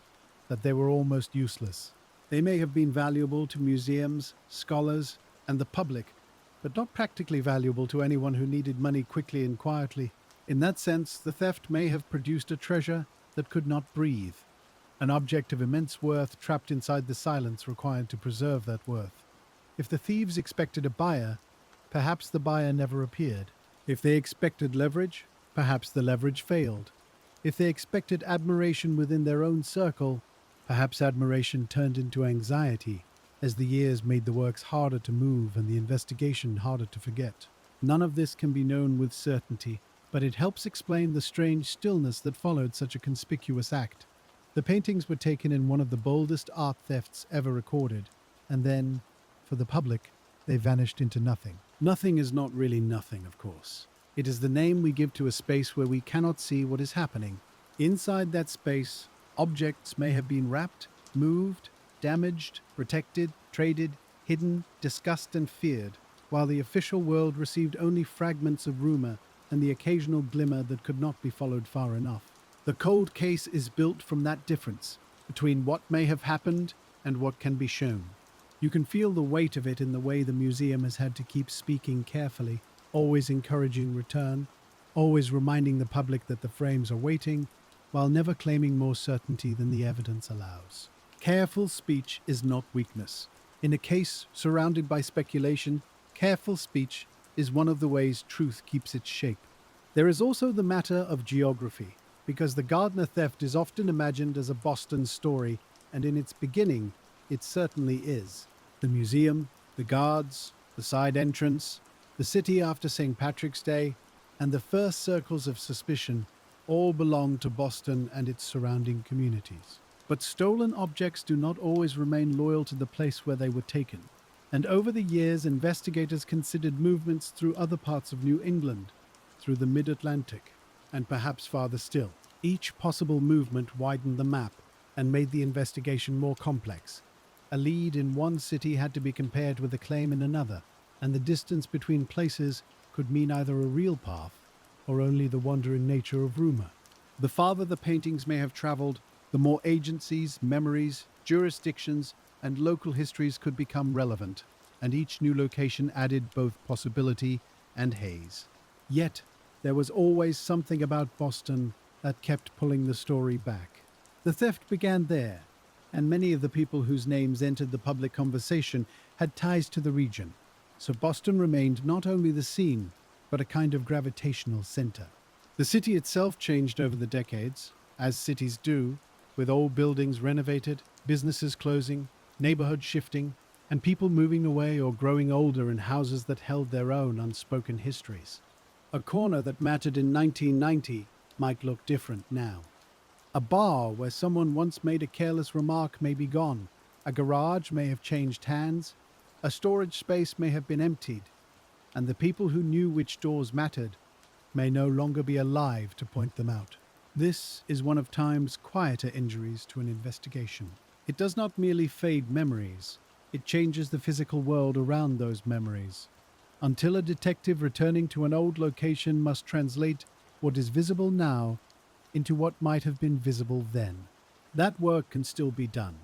that they were almost useless. They may have been valuable to museums, scholars, and the public, but not practically valuable to anyone who needed money quickly and quietly. In that sense, the theft may have produced a treasure that could not breathe, an object of immense worth trapped inside the silence required to preserve that worth. If the thieves expected a buyer, perhaps the buyer never appeared. If they expected leverage, perhaps the leverage failed. If they expected admiration within their own circle, perhaps admiration turned into anxiety as the years made the works harder to move and the investigation harder to forget. None of this can be known with certainty, but it helps explain the strange stillness that followed such a conspicuous act. The paintings were taken in one of the boldest art thefts ever recorded, and then, for the public, they vanished into nothing. Nothing is not really nothing, of course. It is the name we give to a space where we cannot see what is happening. Inside that space, objects may have been wrapped, moved, damaged, protected, traded, hidden, discussed, and feared, while the official world received only fragments of rumor and the occasional glimmer that could not be followed far enough. The cold case is built from that difference between what may have happened and what can be shown. You can feel the weight of it in the way the museum has had to keep speaking carefully, always encouraging return, always reminding the public that the frames are waiting, while never claiming more certainty than the evidence allows. Careful speech is not weakness. In a case surrounded by speculation, careful speech is one of the ways truth keeps its shape. There is also the matter of geography, because the Gardner theft is often imagined as a Boston story, and in its beginning, it certainly is. The museum, the guards, the side entrance, the city after St. Patrick's Day, and the first circles of suspicion all belong to Boston and its surrounding communities. But stolen objects do not always remain loyal to the place where they were taken. And over the years, investigators considered movements through other parts of New England, through the mid-Atlantic, and perhaps farther still. Each possible movement widened the map and made the investigation more complex. A lead in one city had to be compared with a claim in another, and the distance between places could mean either a real path or only the wandering nature of rumor. The farther the paintings may have traveled, the more agencies, memories, jurisdictions, and local histories could become relevant, and each new location added both possibility and haze. Yet, there was always something about Boston that kept pulling the story back. The theft began there, and many of the people whose names entered the public conversation had ties to the region, so Boston remained not only the scene, but a kind of gravitational center. The city itself changed over the decades, as cities do, with old buildings renovated, businesses closing, neighborhoods shifting, and people moving away or growing older in houses that held their own unspoken histories. A corner that mattered in 1990 might look different now. A bar where someone once made a careless remark may be gone, A garage may have changed hands, a storage space may have been emptied, and the people who knew which doors mattered may no longer be alive to point them out. This is one of time's quieter injuries to an investigation. It does not merely fade memories, it changes the physical world around those memories, until a detective returning to an old location must translate what is visible now into what might have been visible then. That work can still be done,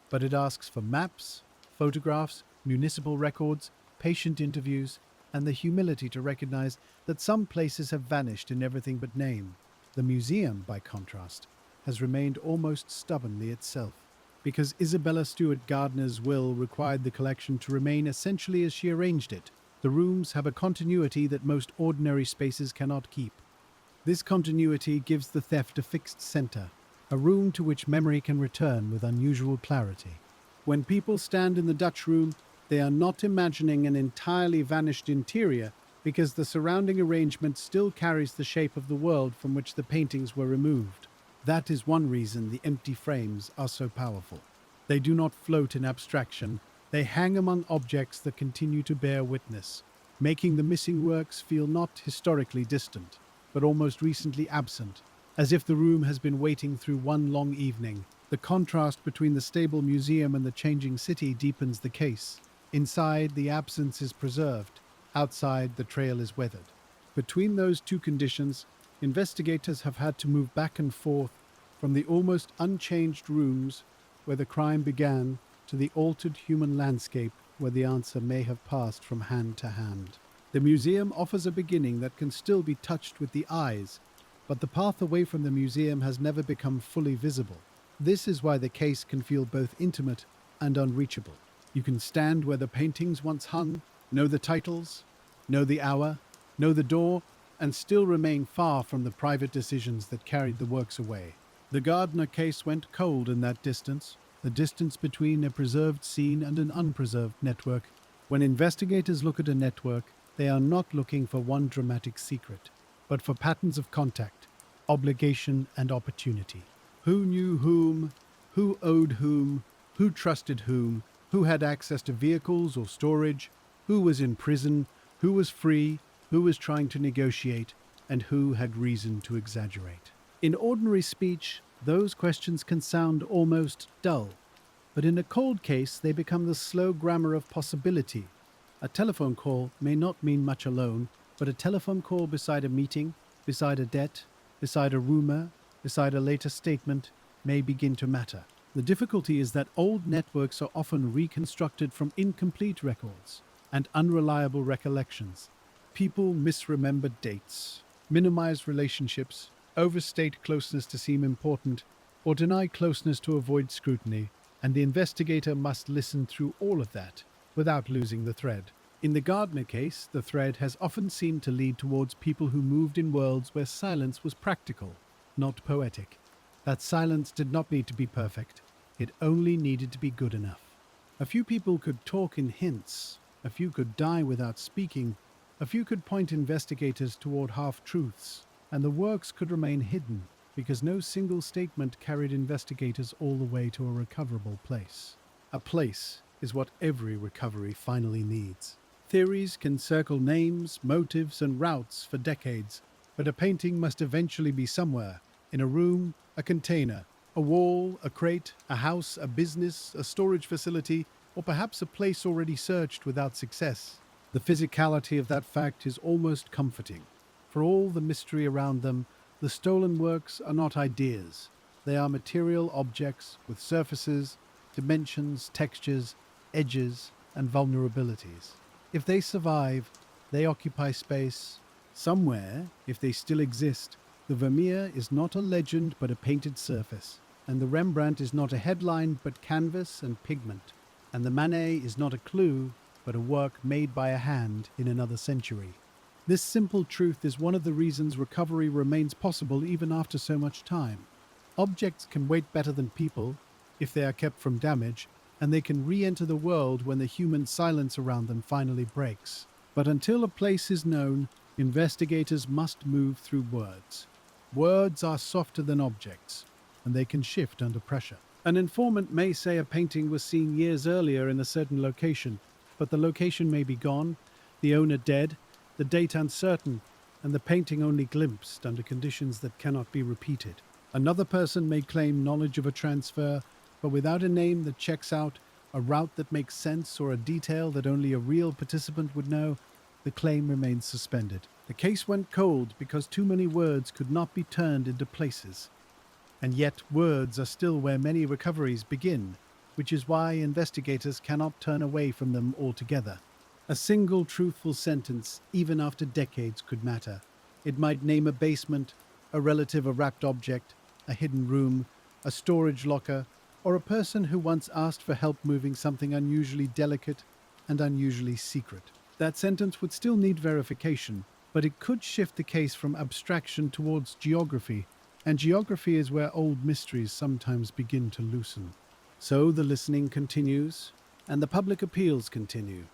but it asks for maps, photographs, municipal records, patient interviews, and the humility to recognize that some places have vanished in everything but name. The museum, by contrast, has remained almost stubbornly itself, because Isabella Stewart Gardner's will required the collection to remain essentially as she arranged it. The rooms have a continuity that most ordinary spaces cannot keep. This continuity gives the theft a fixed center, a room to which memory can return with unusual clarity. When people stand in the Dutch room, they are not imagining an entirely vanished interior because the surrounding arrangement still carries the shape of the world from which the paintings were removed. That is one reason the empty frames are so powerful. They do not float in abstraction, they hang among objects that continue to bear witness, making the missing works feel not historically distant, but almost recently absent, as if the room has been waiting through one long evening. The contrast between the stable museum and the changing city deepens the case. Inside, the absence is preserved. Outside, the trail is weathered. Between those two conditions, investigators have had to move back and forth from the almost unchanged rooms where the crime began to the altered human landscape where the answer may have passed from hand to hand. The museum offers a beginning that can still be touched with the eyes, but the path away from the museum has never become fully visible. This is why the case can feel both intimate and unreachable. You can stand where the paintings once hung, know the titles, know the hour, know the door, and still remain far from the private decisions that carried the works away. The Gardner case went cold in that distance, the distance between a preserved scene and an unpreserved network. When investigators look at a network, they are not looking for one dramatic secret, but for patterns of contact, obligation, and opportunity. Who knew whom, who owed whom, who trusted whom, who had access to vehicles or storage, who was in prison, who was free, who was trying to negotiate, and who had reason to exaggerate. In ordinary speech, those questions can sound almost dull, but in a cold case they become the slow grammar of possibility. A telephone call may not mean much alone, but a telephone call beside a meeting, beside a debt, beside a rumor, beside a later statement may begin to matter. The difficulty is that old networks are often reconstructed from incomplete records and unreliable recollections. People misremember dates, minimize relationships, overstate closeness to seem important, or deny closeness to avoid scrutiny, and the investigator must listen through all of that without losing the thread. In the Gardner case, the thread has often seemed to lead towards people who moved in worlds where silence was practical, not poetic. That silence did not need to be perfect. It only needed to be good enough. A few people could talk in hints. A few could die without speaking. A few could point investigators toward half-truths. And the works could remain hidden because no single statement carried investigators all the way to a recoverable place. A place is what every recovery finally needs. Theories can circle names, motives, and routes for decades, but a painting must eventually be somewhere, in a room, a container, a wall, a crate, a house, a business, a storage facility, or perhaps a place already searched without success. The physicality of that fact is almost comforting. For all the mystery around them, the stolen works are not ideas. They are material objects with surfaces, dimensions, textures, edges, and vulnerabilities. If they survive, they occupy space. Somewhere, if they still exist, the Vermeer is not a legend but a painted surface, and the Rembrandt is not a headline but canvas and pigment, and the Manet is not a clue but a work made by a hand in another century. This simple truth is one of the reasons recovery remains possible even after so much time. Objects can wait better than people if they are kept from damage, and they can re-enter the world when the human silence around them finally breaks. But until a place is known, investigators must move through words. Words are softer than objects, and they can shift under pressure. An informant may say a painting was seen years earlier in a certain location, but the location may be gone, the owner dead, the date uncertain, and the painting only glimpsed under conditions that cannot be repeated. Another person may claim knowledge of a transfer, but without a name that checks out, a route that makes sense, or a detail that only a real participant would know, the claim remains suspended. The case went cold because too many words could not be turned into places. And yet words are still where many recoveries begin, which is why investigators cannot turn away from them altogether. A single truthful sentence, even after decades, could matter. It might name a basement, a relative a wrapped object, a hidden room, a storage locker, or a person who once asked for help moving something unusually delicate and unusually secret. That sentence would still need verification, but it could shift the case from abstraction towards geography, and geography is where old mysteries sometimes begin to loosen. So the listening continues, and the public appeals continue,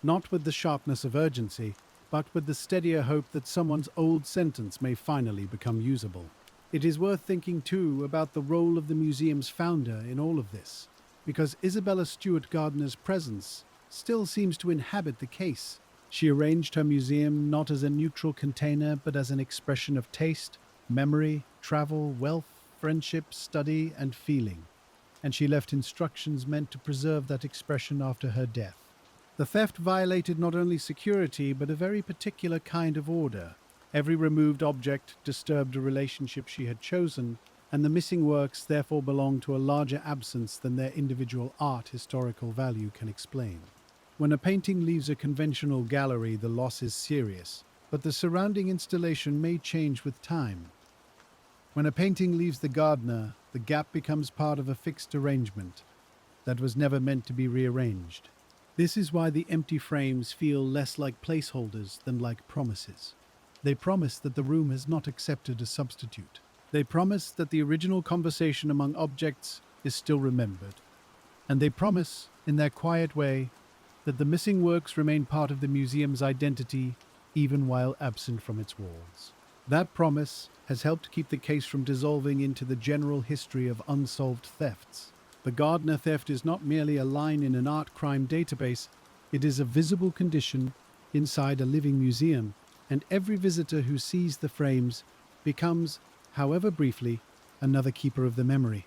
not with the sharpness of urgency, but with the steadier hope that someone's old sentence may finally become usable. It is worth thinking, too, about the role of the museum's founder in all of this, because Isabella Stewart Gardner's presence still seems to inhabit the case. She arranged her museum not as a neutral container, but as an expression of taste, memory, travel, wealth, friendship, study, and feeling. And she left instructions meant to preserve that expression after her death. The theft violated not only security, but a very particular kind of order. Every removed object disturbed a relationship she had chosen, and the missing works therefore belonged to a larger absence than their individual art historical value can explain. When a painting leaves a conventional gallery, the loss is serious, but the surrounding installation may change with time. When a painting leaves the Gardner, the gap becomes part of a fixed arrangement that was never meant to be rearranged. This is why the empty frames feel less like placeholders than like promises. They promise that the room has not accepted a substitute. They promise that the original conversation among objects is still remembered. And they promise, in their quiet way, that the missing works remain part of the museum's identity even while absent from its walls. That promise has helped keep the case from dissolving into the general history of unsolved thefts. The Gardner theft is not merely a line in an art crime database, it is a visible condition inside a living museum, and every visitor who sees the frames becomes, however briefly, another keeper of the memory.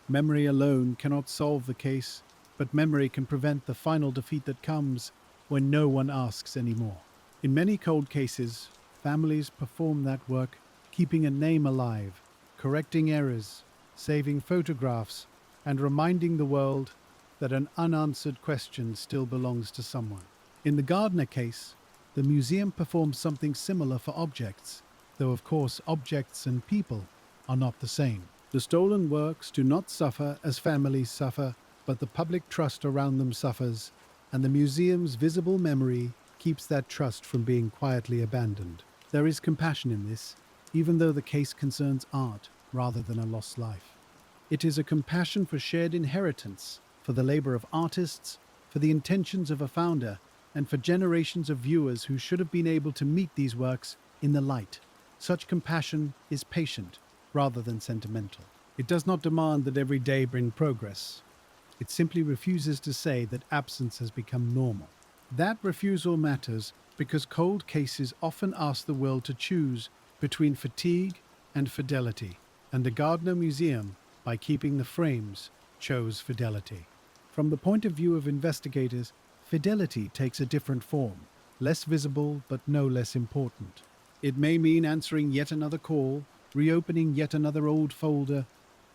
Memory alone cannot solve the case, but memory can prevent the final defeat that comes when no one asks anymore. In many cold cases, families perform that work, keeping a name alive, correcting errors, saving photographs, and reminding the world that an unanswered question still belongs to someone. In the Gardner case, the museum performs something similar for objects, though of course objects and people are not the same. The stolen works do not suffer as families suffer, but the public trust around them suffers, and the museum's visible memory keeps that trust from being quietly abandoned. There is compassion in this, even though the case concerns art rather than a lost life. It is a compassion for shared inheritance, for the labor of artists, for the intentions of a founder, and for generations of viewers who should have been able to meet these works in the light. Such compassion is patient rather than sentimental. It does not demand that every day bring progress. It simply refuses to say that absence has become normal. That refusal matters because cold cases often ask the world to choose between fatigue and fidelity, and the Gardner Museum, by keeping the frames, chose fidelity. From the point of view of investigators, fidelity takes a different form, less visible but no less important. It may mean answering yet another call, reopening yet another old folder,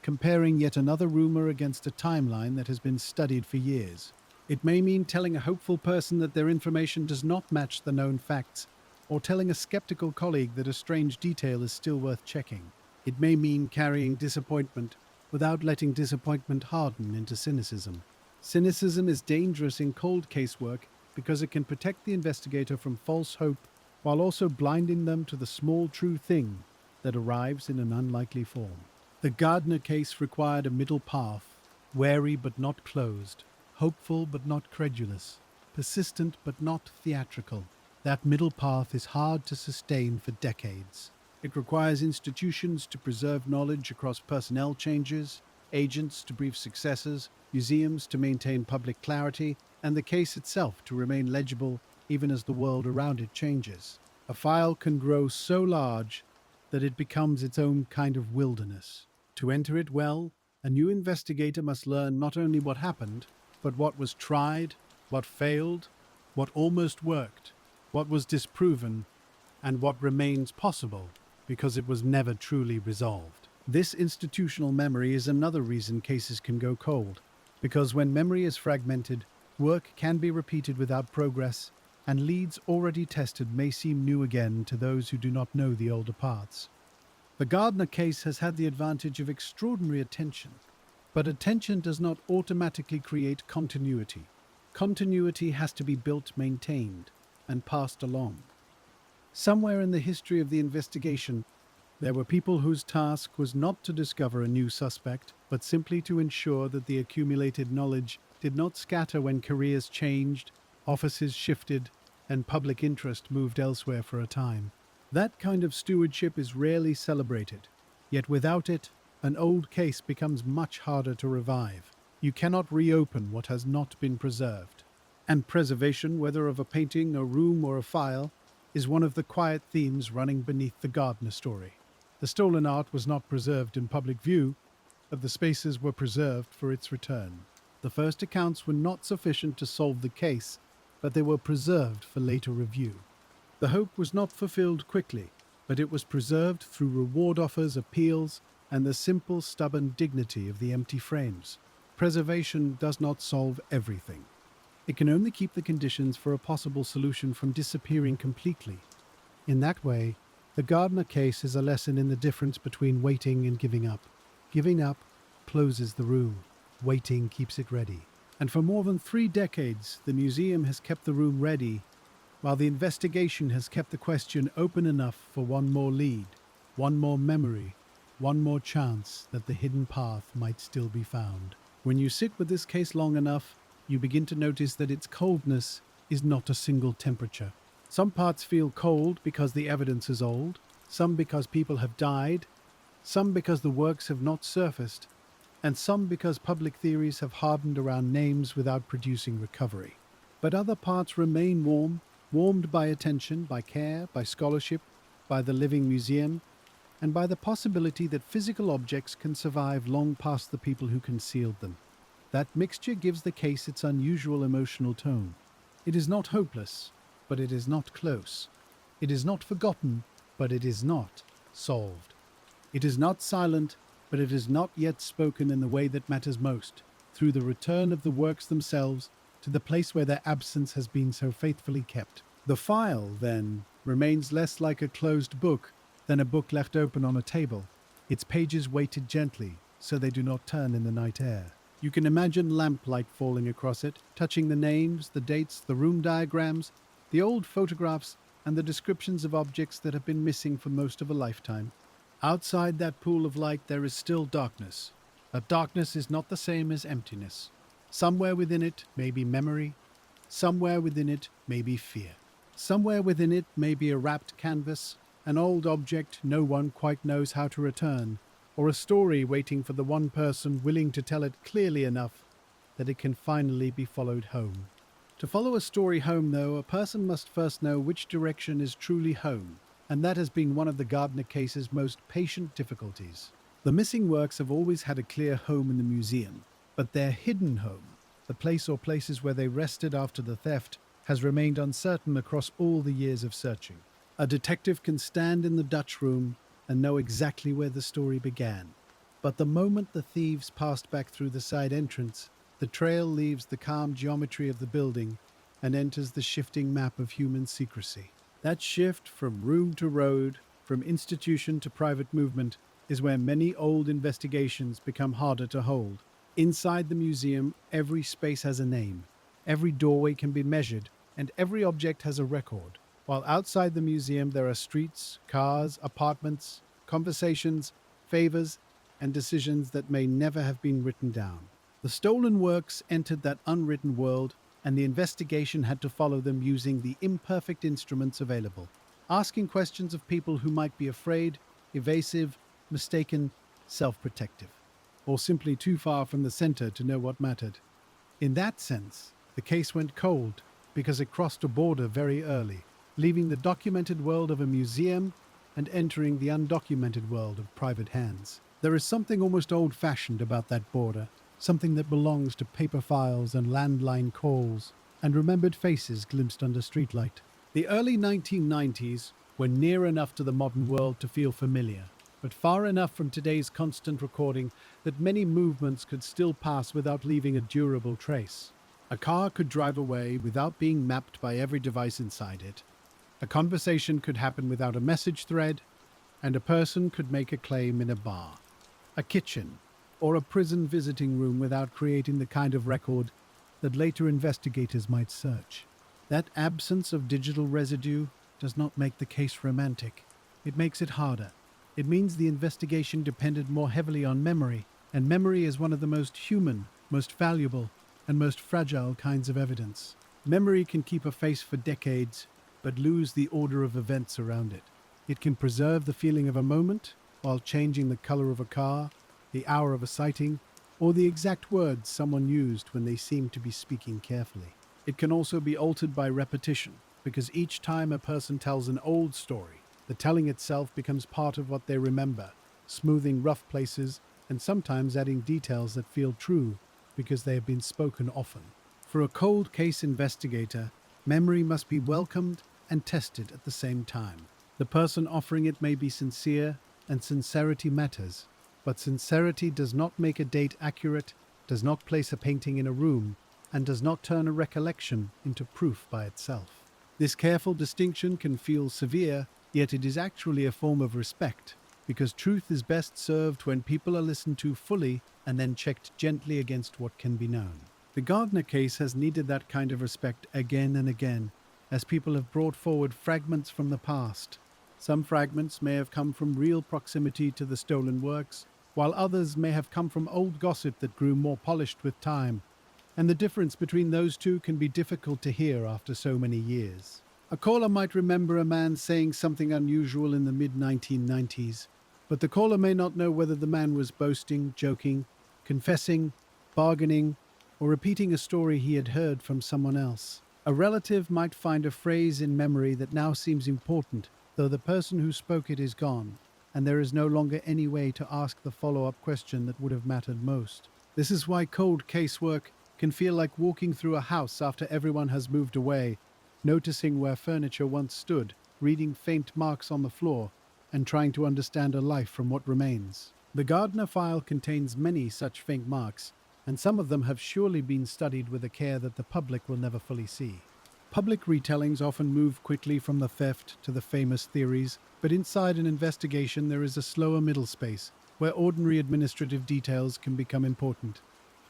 comparing yet another rumor against a timeline that has been studied for years. It may mean telling a hopeful person that their information does not match the known facts, or telling a skeptical colleague that a strange detail is still worth checking. It may mean carrying disappointment without letting disappointment harden into cynicism. Cynicism is dangerous in cold case work because it can protect the investigator from false hope while also blinding them to the small true thing that arrives in an unlikely form. The Gardner case required a middle path, wary but not closed, hopeful but not credulous, persistent but not theatrical. That middle path is hard to sustain for decades. It requires institutions to preserve knowledge across personnel changes, agents to brief successors, museums to maintain public clarity, and the case itself to remain legible even as the world around it changes. A file can grow so large that it becomes its own kind of wilderness. To enter it well, a new investigator must learn not only what happened, but what was tried, what failed, what almost worked, what was disproven, and what remains possible because it was never truly resolved. This institutional memory is another reason cases can go cold, because when memory is fragmented, work can be repeated without progress, and leads already tested may seem new again to those who do not know the older parts. The Gardner case has had the advantage of extraordinary attention, but attention does not automatically create continuity. Continuity has to be built, maintained, and passed along. Somewhere in the history of the investigation, there were people whose task was not to discover a new suspect, but simply to ensure that the accumulated knowledge did not scatter when careers changed, offices shifted, and public interest moved elsewhere for a time. That kind of stewardship is rarely celebrated, yet without it, an old case becomes much harder to revive. You cannot reopen what has not been preserved. And preservation, whether of a painting, a room, or a file, is one of the quiet themes running beneath the Gardner story. The stolen art was not preserved in public view, but the spaces were preserved for its return. The first accounts were not sufficient to solve the case, but they were preserved for later review. The hope was not fulfilled quickly, but it was preserved through reward offers, appeals, and the simple, stubborn dignity of the empty frames. Preservation does not solve everything. It can only keep the conditions for a possible solution from disappearing completely. In that way, the Gardner case is a lesson in the difference between waiting and giving up. Giving up closes the room. Waiting keeps it ready. And for more than 3 decades, the museum has kept the room ready, while the investigation has kept the question open enough for one more lead, one more memory, one more chance that the hidden path might still be found. When you sit with this case long enough, you begin to notice that its coldness is not a single temperature. Some parts feel cold because the evidence is old, some because people have died, some because the works have not surfaced, and some because public theories have hardened around names without producing recovery. But other parts remain warm, warmed by attention, by care, by scholarship, by the living museum, and by the possibility that physical objects can survive long past the people who concealed them. That mixture gives the case its unusual emotional tone. It is not hopeless, but it is not close. It is not forgotten, but it is not solved. It is not silent, but it is not yet spoken in the way that matters most, through the return of the works themselves to the place where their absence has been so faithfully kept. The file, then, remains less like a closed book than a book left open on a table, its pages weighted gently so they do not turn in the night air. You can imagine lamplight falling across it, touching the names, the dates, the room diagrams, the old photographs, and the descriptions of objects that have been missing for most of a lifetime. Outside that pool of light there is still darkness, but darkness is not the same as emptiness. Somewhere within it may be memory, somewhere within it may be fear. Somewhere within it may be a wrapped canvas, an old object no one quite knows how to return, or a story waiting for the one person willing to tell it clearly enough that it can finally be followed home. To follow a story home, though, a person must first know which direction is truly home, and that has been one of the Gardner case's most patient difficulties. The missing works have always had a clear home in the museum, but their hidden home, the place or places where they rested after the theft, has remained uncertain across all the years of searching. A detective can stand in the Dutch room and know exactly where the story began. But the moment the thieves passed back through the side entrance, the trail leaves the calm geometry of the building and enters the shifting map of human secrecy. That shift from room to road, from institution to private movement, is where many old investigations become harder to hold. Inside the museum, every space has a name, every doorway can be measured, and every object has a record. While outside the museum there are streets, cars, apartments, conversations, favors, and decisions that may never have been written down. The stolen works entered that unwritten world, and the investigation had to follow them using the imperfect instruments available, asking questions of people who might be afraid, evasive, mistaken, self-protective. or simply too far from the center to know what mattered. In that sense, the case went cold because it crossed a border very early, leaving the documented world of a museum and entering the undocumented world of private hands. There is something almost old-fashioned about that border, something that belongs to paper files and landline calls and remembered faces glimpsed under streetlight. The early 1990s were near enough to the modern world to feel familiar, but far enough from today's constant recording that many movements could still pass without leaving a durable trace. A car could drive away without being mapped by every device inside it. A conversation could happen without a message thread, and a person could make a claim in a bar, a kitchen, or a prison visiting room without creating the kind of record that later investigators might search. That absence of digital residue does not make the case romantic. It makes it harder. It means the investigation depended more heavily on memory, and memory is one of the most human, most valuable, and most fragile kinds of evidence. Memory can keep a face for decades, but lose the order of events around it. It can preserve the feeling of a moment while changing the color of a car, the hour of a sighting, or the exact words someone used when they seemed to be speaking carefully. It can also be altered by repetition, because each time a person tells an old story, the telling itself becomes part of what they remember, smoothing rough places and sometimes adding details that feel true because they have been spoken often. For a cold case investigator, memory must be welcomed and tested at the same time. The person offering it may be sincere, and sincerity matters, but sincerity does not make a date accurate, does not place a painting in a room, and does not turn a recollection into proof by itself. This careful distinction can feel severe, yet it is actually a form of respect, because truth is best served when people are listened to fully and then checked gently against what can be known. The Gardner case has needed that kind of respect again and again, as people have brought forward fragments from the past. Some fragments may have come from real proximity to the stolen works, while others may have come from old gossip that grew more polished with time, and the difference between those two can be difficult to hear after so many years. A caller might remember a man saying something unusual in the mid-1990s, but the caller may not know whether the man was boasting, joking, confessing, bargaining, or repeating a story he had heard from someone else. A relative might find a phrase in memory that now seems important, though the person who spoke it is gone, and there is no longer any way to ask the follow-up question that would have mattered most. This is why cold casework can feel like walking through a house after everyone has moved away, noticing where furniture once stood, reading faint marks on the floor, and trying to understand a life from what remains. The Gardner file contains many such faint marks, and some of them have surely been studied with a care that the public will never fully see. Public retellings often move quickly from the theft to the famous theories, but inside an investigation there is a slower middle space, where ordinary administrative details can become important.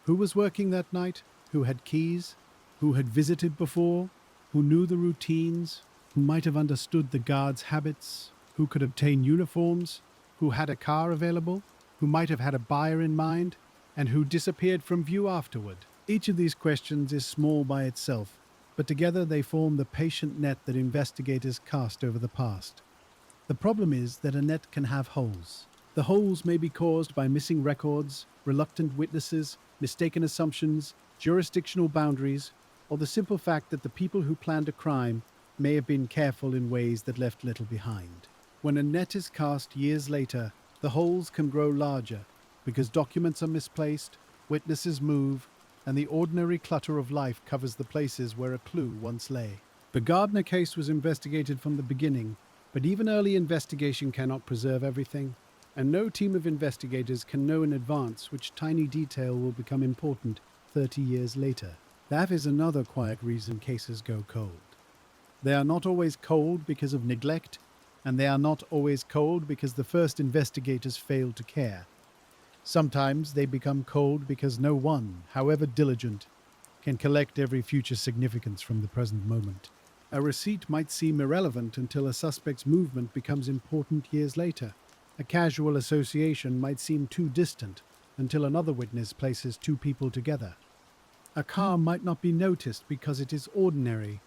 Who was working that night? Who had keys? Who had visited before? Who knew the routines? Who might have understood the guards' habits? Who could obtain uniforms? Who had a car available? Who might have had a buyer in mind? And who disappeared from view afterward? Each of these questions is small by itself, but together they form the patient net that investigators cast over the past. The problem is that a net can have holes. The holes may be caused by missing records, reluctant witnesses, mistaken assumptions, jurisdictional boundaries, or the simple fact that the people who planned a crime may have been careful in ways that left little behind. When a net is cast years later, the holes can grow larger because documents are misplaced, witnesses move, and the ordinary clutter of life covers the places where a clue once lay. The Gardner case was investigated from the beginning, but even early investigation cannot preserve everything, and no team of investigators can know in advance which tiny detail will become important 30 years later. That is another quiet reason cases go cold. They are not always cold because of neglect, and they are not always cold because the first investigators failed to care. Sometimes they become cold because no one, however diligent, can collect every future significance from the present moment. A receipt might seem irrelevant until a suspect's movement becomes important years later. A casual association might seem too distant until another witness places two people together. A car might not be noticed because it is ordinary,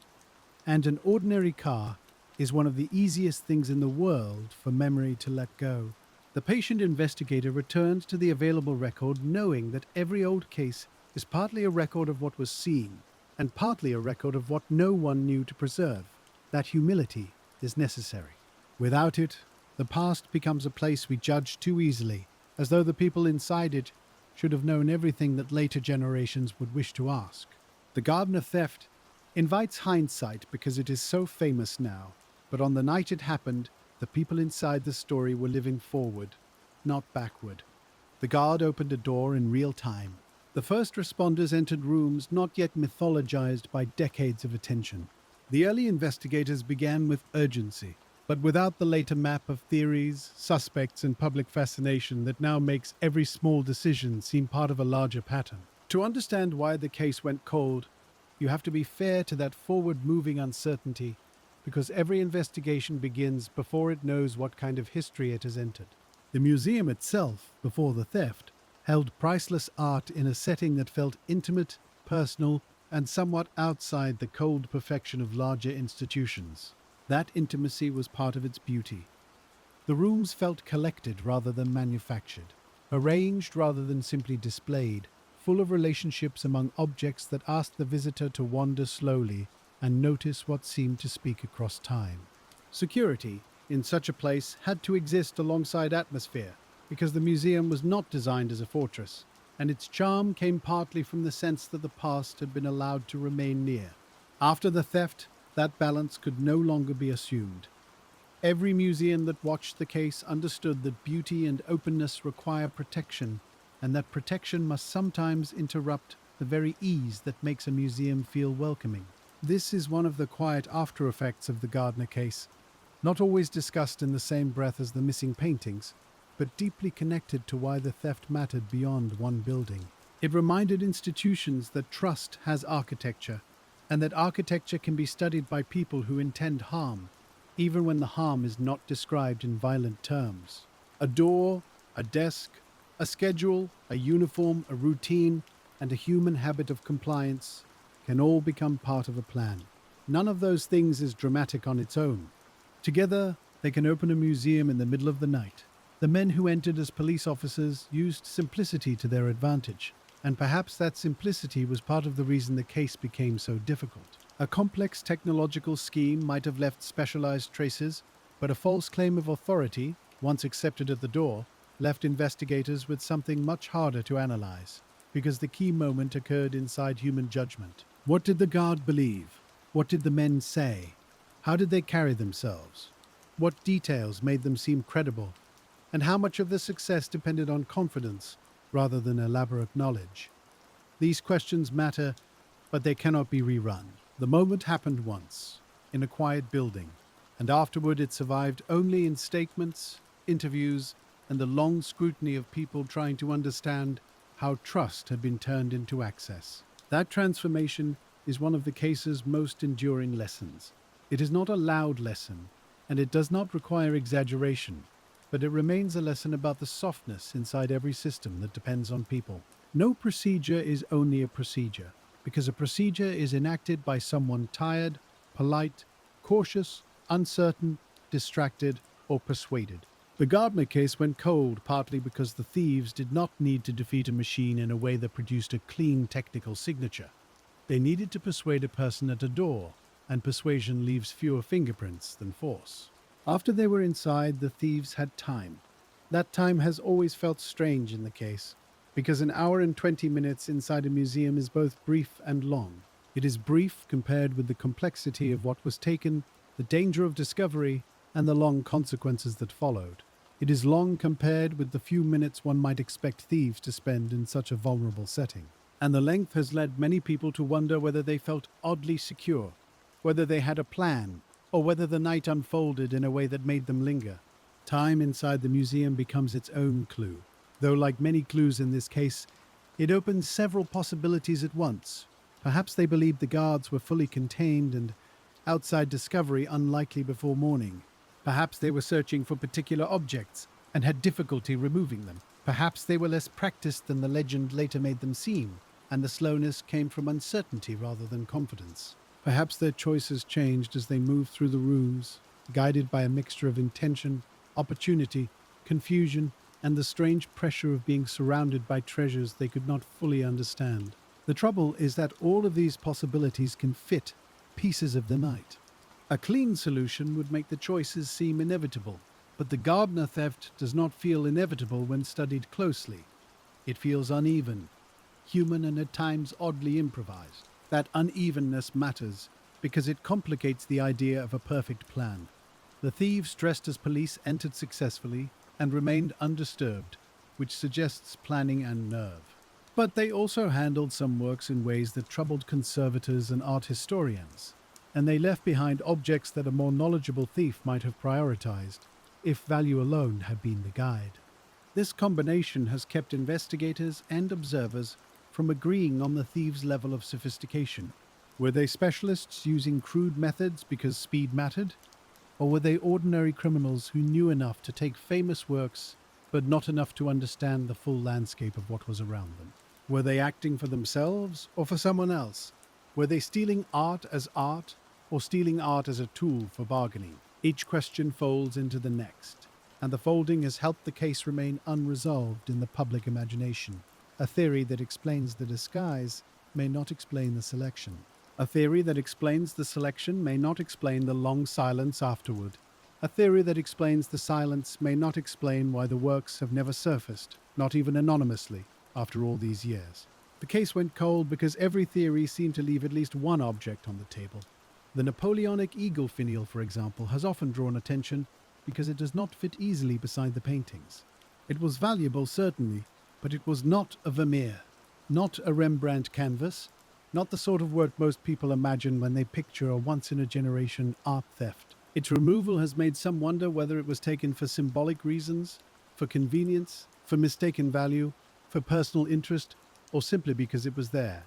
and an ordinary car is one of the easiest things in the world for memory to let go. The patient investigator returns to the available record knowing that every old case is partly a record of what was seen and partly a record of what no one knew to preserve. That humility is necessary. Without it, the past becomes a place we judge too easily, as though the people inside it should have known everything that later generations would wish to ask. The Gardner theft invites hindsight because it is so famous now, but on the night it happened, the people inside the story were living forward, not backward. The guard opened a door in real time. The first responders entered rooms not yet mythologized by decades of attention. The early investigators began with urgency, but without the later map of theories, suspects, and public fascination that now makes every small decision seem part of a larger pattern. To understand why the case went cold, you have to be fair to that forward-moving uncertainty, because every investigation begins before it knows what kind of history it has entered. The museum itself, before the theft, held priceless art in a setting that felt intimate, personal, and somewhat outside the cold perfection of larger institutions. That intimacy was part of its beauty. The rooms felt collected rather than manufactured, arranged rather than simply displayed, full of relationships among objects that asked the visitor to wander slowly and notice what seemed to speak across time. Security, in such a place, had to exist alongside atmosphere, because the museum was not designed as a fortress, and its charm came partly from the sense that the past had been allowed to remain near. After the theft, that balance could no longer be assumed. Every museum that watched the case understood that beauty and openness require protection, and that protection must sometimes interrupt the very ease that makes a museum feel welcoming. This is one of the quiet after effects of the Gardner case, not always discussed in the same breath as the missing paintings, but deeply connected to why the theft mattered beyond one building. It reminded institutions that trust has architecture, and that architecture can be studied by people who intend harm, even when the harm is not described in violent terms. A door, a desk, a schedule, a uniform, a routine, and a human habit of compliance can all become part of a plan. None of those things is dramatic on its own. Together, they can open a museum in the middle of the night. The men who entered as police officers used simplicity to their advantage, and perhaps that simplicity was part of the reason the case became so difficult. A complex technological scheme might have left specialized traces, but a false claim of authority, once accepted at the door, left investigators with something much harder to analyze, because the key moment occurred inside human judgment. What did the guard believe? What did the men say? How did they carry themselves? What details made them seem credible? And how much of the success depended on confidence rather than elaborate knowledge? These questions matter, but they cannot be rerun. The moment happened once, in a quiet building, and afterward it survived only in statements, interviews, and the long scrutiny of people trying to understand how trust had been turned into access. That transformation is one of the case's most enduring lessons. It is not a loud lesson, and it does not require exaggeration, but it remains a lesson about the softness inside every system that depends on people. No procedure is only a procedure, because a procedure is enacted by someone tired, polite, cautious, uncertain, distracted, or persuaded. The Gardner case went cold partly because the thieves did not need to defeat a machine in a way that produced a clean technical signature. They needed to persuade a person at a door, and persuasion leaves fewer fingerprints than force. After they were inside, the thieves had time. That time has always felt strange in the case, because an hour and 20 minutes inside a museum is both brief and long. It is brief compared with the complexity of what was taken, the danger of discovery, and the long consequences that followed. It is long compared with the few minutes one might expect thieves to spend in such a vulnerable setting. And the length has led many people to wonder whether they felt oddly secure, whether they had a plan, or whether the night unfolded in a way that made them linger. Time inside the museum becomes its own clue, though like many clues in this case, it opens several possibilities at once. Perhaps they believed the guards were fully contained and outside discovery unlikely before morning. Perhaps they were searching for particular objects and had difficulty removing them. Perhaps they were less practiced than the legend later made them seem, and the slowness came from uncertainty rather than confidence. Perhaps their choices changed as they moved through the rooms, guided by a mixture of intention, opportunity, confusion, and the strange pressure of being surrounded by treasures they could not fully understand. The trouble is that all of these possibilities can fit pieces of the night. A clean solution would make the choices seem inevitable, but the Gardner theft does not feel inevitable when studied closely. It feels uneven, human, and at times oddly improvised. That unevenness matters because it complicates the idea of a perfect plan. The thieves dressed as police entered successfully and remained undisturbed, which suggests planning and nerve. But they also handled some works in ways that troubled conservators and art historians, and they left behind objects that a more knowledgeable thief might have prioritized, if value alone had been the guide. This combination has kept investigators and observers from agreeing on the thieves' level of sophistication. Were they specialists using crude methods because speed mattered? Or were they ordinary criminals who knew enough to take famous works, but not enough to understand the full landscape of what was around them? Were they acting for themselves or for someone else? Were they stealing art as art, or stealing art as a tool for bargaining? Each question folds into the next, and the folding has helped the case remain unresolved in the public imagination. A theory that explains the disguise may not explain the selection. A theory that explains the selection may not explain the long silence afterward. A theory that explains the silence may not explain why the works have never surfaced, not even anonymously, after all these years. The case went cold because every theory seemed to leave at least one object on the table. The Napoleonic eagle finial, for example, has often drawn attention because it does not fit easily beside the paintings. It was valuable, certainly, but it was not a Vermeer, not a Rembrandt canvas, not the sort of work most people imagine when they picture a once-in-a-generation art theft. Its removal has made some wonder whether it was taken for symbolic reasons, for convenience, for mistaken value, for personal interest, or simply because it was there.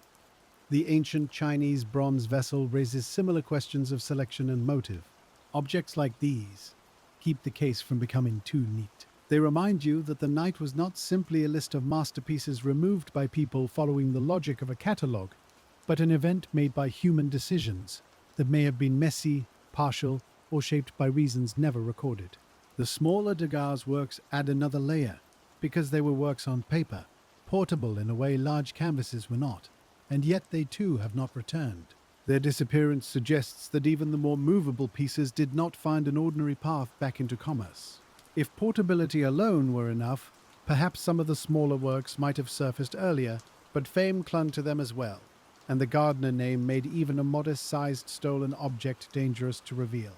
The ancient Chinese bronze vessel raises similar questions of selection and motive. Objects like these keep the case from becoming too neat. They remind you that the night was not simply a list of masterpieces removed by people following the logic of a catalogue, but an event made by human decisions that may have been messy, partial, or shaped by reasons never recorded. The smaller Degas' works add another layer, because they were works on paper, portable in a way large canvases were not, and yet they too have not returned. Their disappearance suggests that even the more movable pieces did not find an ordinary path back into commerce. If portability alone were enough, perhaps some of the smaller works might have surfaced earlier, but fame clung to them as well, and the Gardner name made even a modest-sized stolen object dangerous to reveal.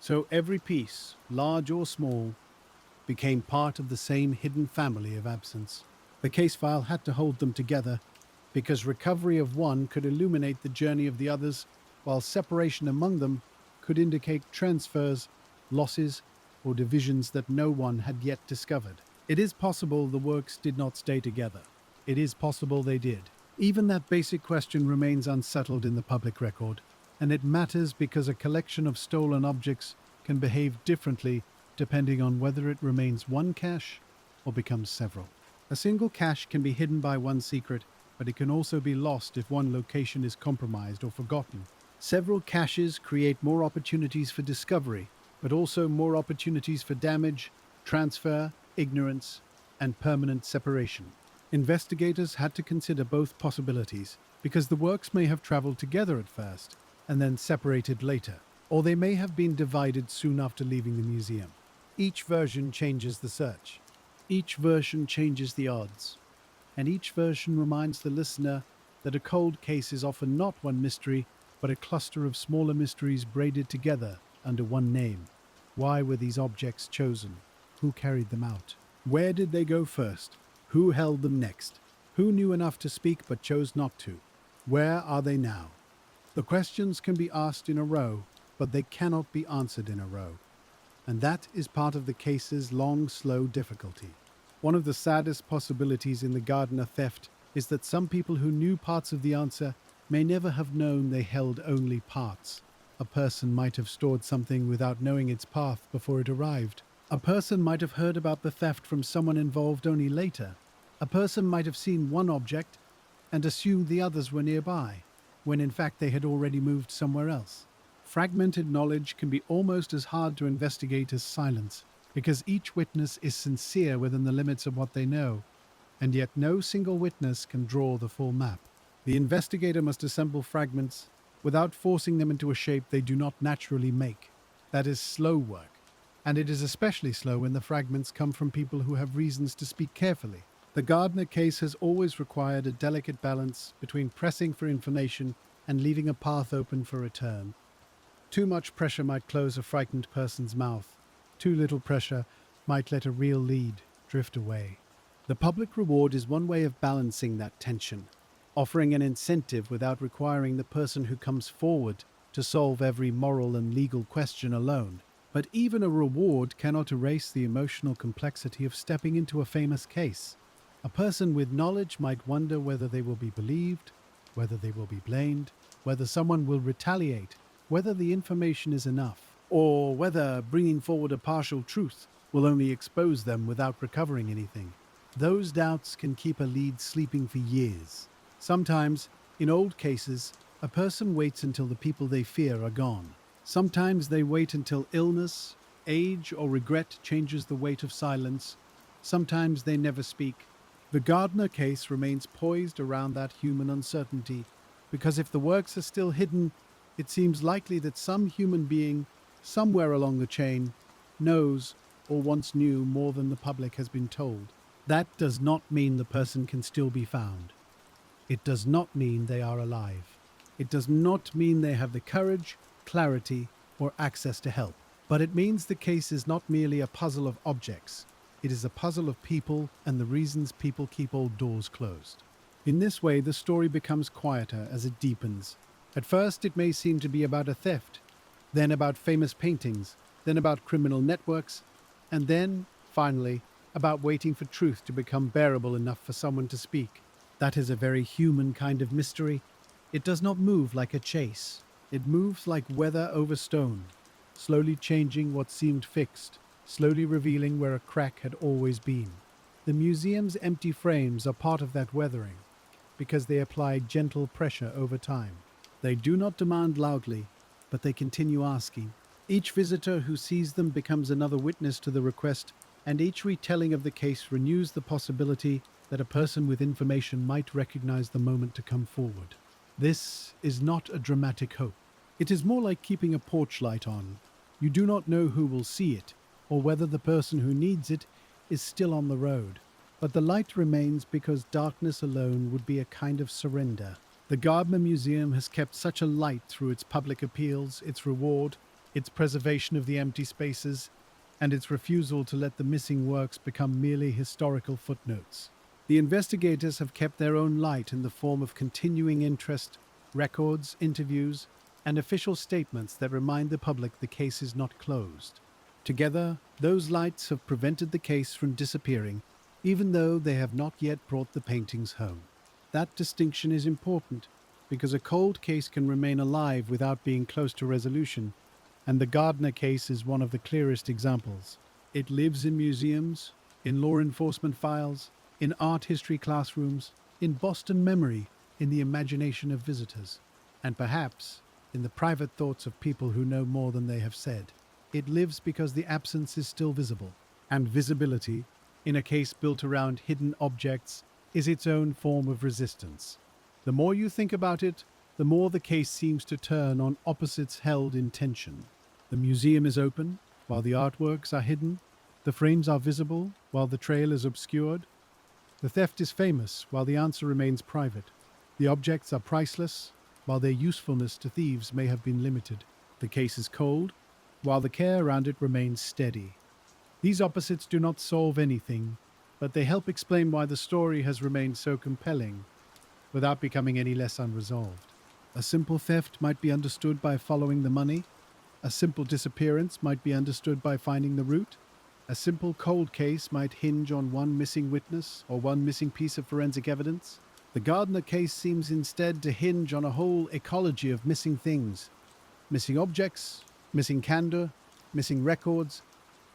So every piece, large or small, became part of the same hidden family of absence. The case file had to hold them together, because recovery of one could illuminate the journey of the others, while separation among them could indicate transfers, losses, or divisions that no one had yet discovered. It is possible the works did not stay together. It is possible they did. Even that basic question remains unsettled in the public record, and it matters because a collection of stolen objects can behave differently depending on whether it remains one cache or becomes several. A single cache can be hidden by one secret, but it can also be lost if one location is compromised or forgotten. Several caches create more opportunities for discovery, but also more opportunities for damage, transfer, ignorance, and permanent separation. Investigators had to consider both possibilities, because the works may have traveled together at first, and then separated later, or they may have been divided soon after leaving the museum. Each version changes the search. Each version changes the odds. And each version reminds the listener that a cold case is often not one mystery, but a cluster of smaller mysteries braided together under one name. Why were these objects chosen? Who carried them out? Where did they go first? Who held them next? Who knew enough to speak but chose not to? Where are they now? The questions can be asked in a row, but they cannot be answered in a row. And that is part of the case's long, slow difficulty. One of the saddest possibilities in the Gardner theft is that some people who knew parts of the answer may never have known they held only parts. A person might have stored something without knowing its path before it arrived. A person might have heard about the theft from someone involved only later. A person might have seen one object and assumed the others were nearby, when in fact they had already moved somewhere else. Fragmented knowledge can be almost as hard to investigate as silence, because each witness is sincere within the limits of what they know, and yet no single witness can draw the full map. The investigator must assemble fragments without forcing them into a shape they do not naturally make. That is slow work, and it is especially slow when the fragments come from people who have reasons to speak carefully. The Gardner case has always required a delicate balance between pressing for information and leaving a path open for return. Too much pressure might close a frightened person's mouth. Too little pressure might let a real lead drift away. The public reward is one way of balancing that tension, offering an incentive without requiring the person who comes forward to solve every moral and legal question alone. But even a reward cannot erase the emotional complexity of stepping into a famous case. A person with knowledge might wonder whether they will be believed, whether they will be blamed, whether someone will retaliate, whether the information is enough, or whether bringing forward a partial truth will only expose them without recovering anything. Those doubts can keep a lead sleeping for years. Sometimes, in old cases, a person waits until the people they fear are gone. Sometimes they wait until illness, age, or regret changes the weight of silence. Sometimes they never speak. The Gardner case remains poised around that human uncertainty, because if the works are still hidden, it seems likely that some human being, somewhere along the chain, knows or once knew more than the public has been told. That does not mean the person can still be found. It does not mean they are alive. It does not mean they have the courage, clarity, or access to help. But it means the case is not merely a puzzle of objects. It is a puzzle of people and the reasons people keep old doors closed. In this way, the story becomes quieter as it deepens. At first, it may seem to be about a theft, then about famous paintings, then about criminal networks, and then, finally, about waiting for truth to become bearable enough for someone to speak. That is a very human kind of mystery. It does not move like a chase. It moves like weather over stone, slowly changing what seemed fixed, slowly revealing where a crack had always been. The museum's empty frames are part of that weathering, because they apply gentle pressure over time. They do not demand loudly, but they continue asking. Each visitor who sees them becomes another witness to the request, and each retelling of the case renews the possibility that a person with information might recognize the moment to come forward. This is not a dramatic hope. It is more like keeping a porch light on. You do not know who will see it, or whether the person who needs it is still on the road. But the light remains because darkness alone would be a kind of surrender. The Gardner Museum has kept such a light through its public appeals, its reward, its preservation of the empty spaces, and its refusal to let the missing works become merely historical footnotes. The investigators have kept their own light in the form of continuing interest, records, interviews, and official statements that remind the public the case is not closed. Together, those lights have prevented the case from disappearing, even though they have not yet brought the paintings home. That distinction is important, because a cold case can remain alive without being close to resolution, and the Gardner case is one of the clearest examples. It lives in museums, in law enforcement files, in art history classrooms, in Boston memory, in the imagination of visitors, and perhaps in the private thoughts of people who know more than they have said. It lives because the absence is still visible, and visibility, in a case built around hidden objects, is its own form of resistance. The more you think about it, the more the case seems to turn on opposites held in tension. The museum is open, while the artworks are hidden. The frames are visible, while the trail is obscured. The theft is famous, while the answer remains private. The objects are priceless, while their usefulness to thieves may have been limited. The case is cold, while the care around it remains steady. These opposites do not solve anything, but they help explain why the story has remained so compelling, without becoming any less unresolved. A simple theft might be understood by following the money. A simple disappearance might be understood by finding the route. A simple cold case might hinge on one missing witness or one missing piece of forensic evidence. The Gardner case seems instead to hinge on a whole ecology of missing things. Missing objects, missing candor, missing records,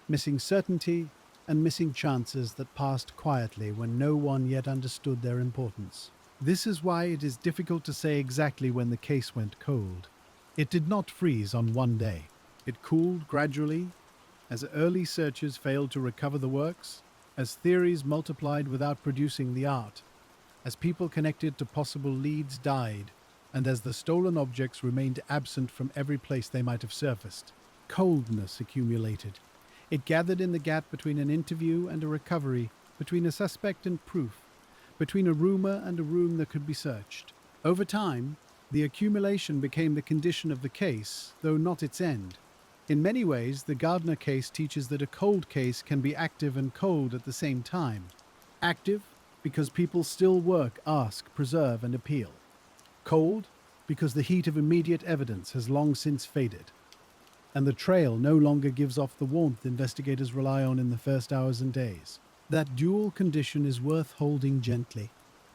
missing certainty, and missing chances that passed quietly when no one yet understood their importance. This is why it is difficult to say exactly when the case went cold. It did not freeze on one day. It cooled gradually, As early searchers failed to recover the works, as theories multiplied without producing the art, as people connected to possible leads died, and as the stolen objects remained absent from every place they might have surfaced, coldness accumulated. It gathered in the gap between an interview and a recovery, between a suspect and proof, between a rumor and a room that could be searched. Over time, the accumulation became the condition of the case, though not its end. In many ways, the Gardner case teaches that a cold case can be active and cold at the same time. Active, because people still work, ask, preserve, and appeal. Cold, because the heat of immediate evidence has long since faded, and the trail no longer gives off the warmth investigators rely on in the first hours and days. That dual condition is worth holding gently.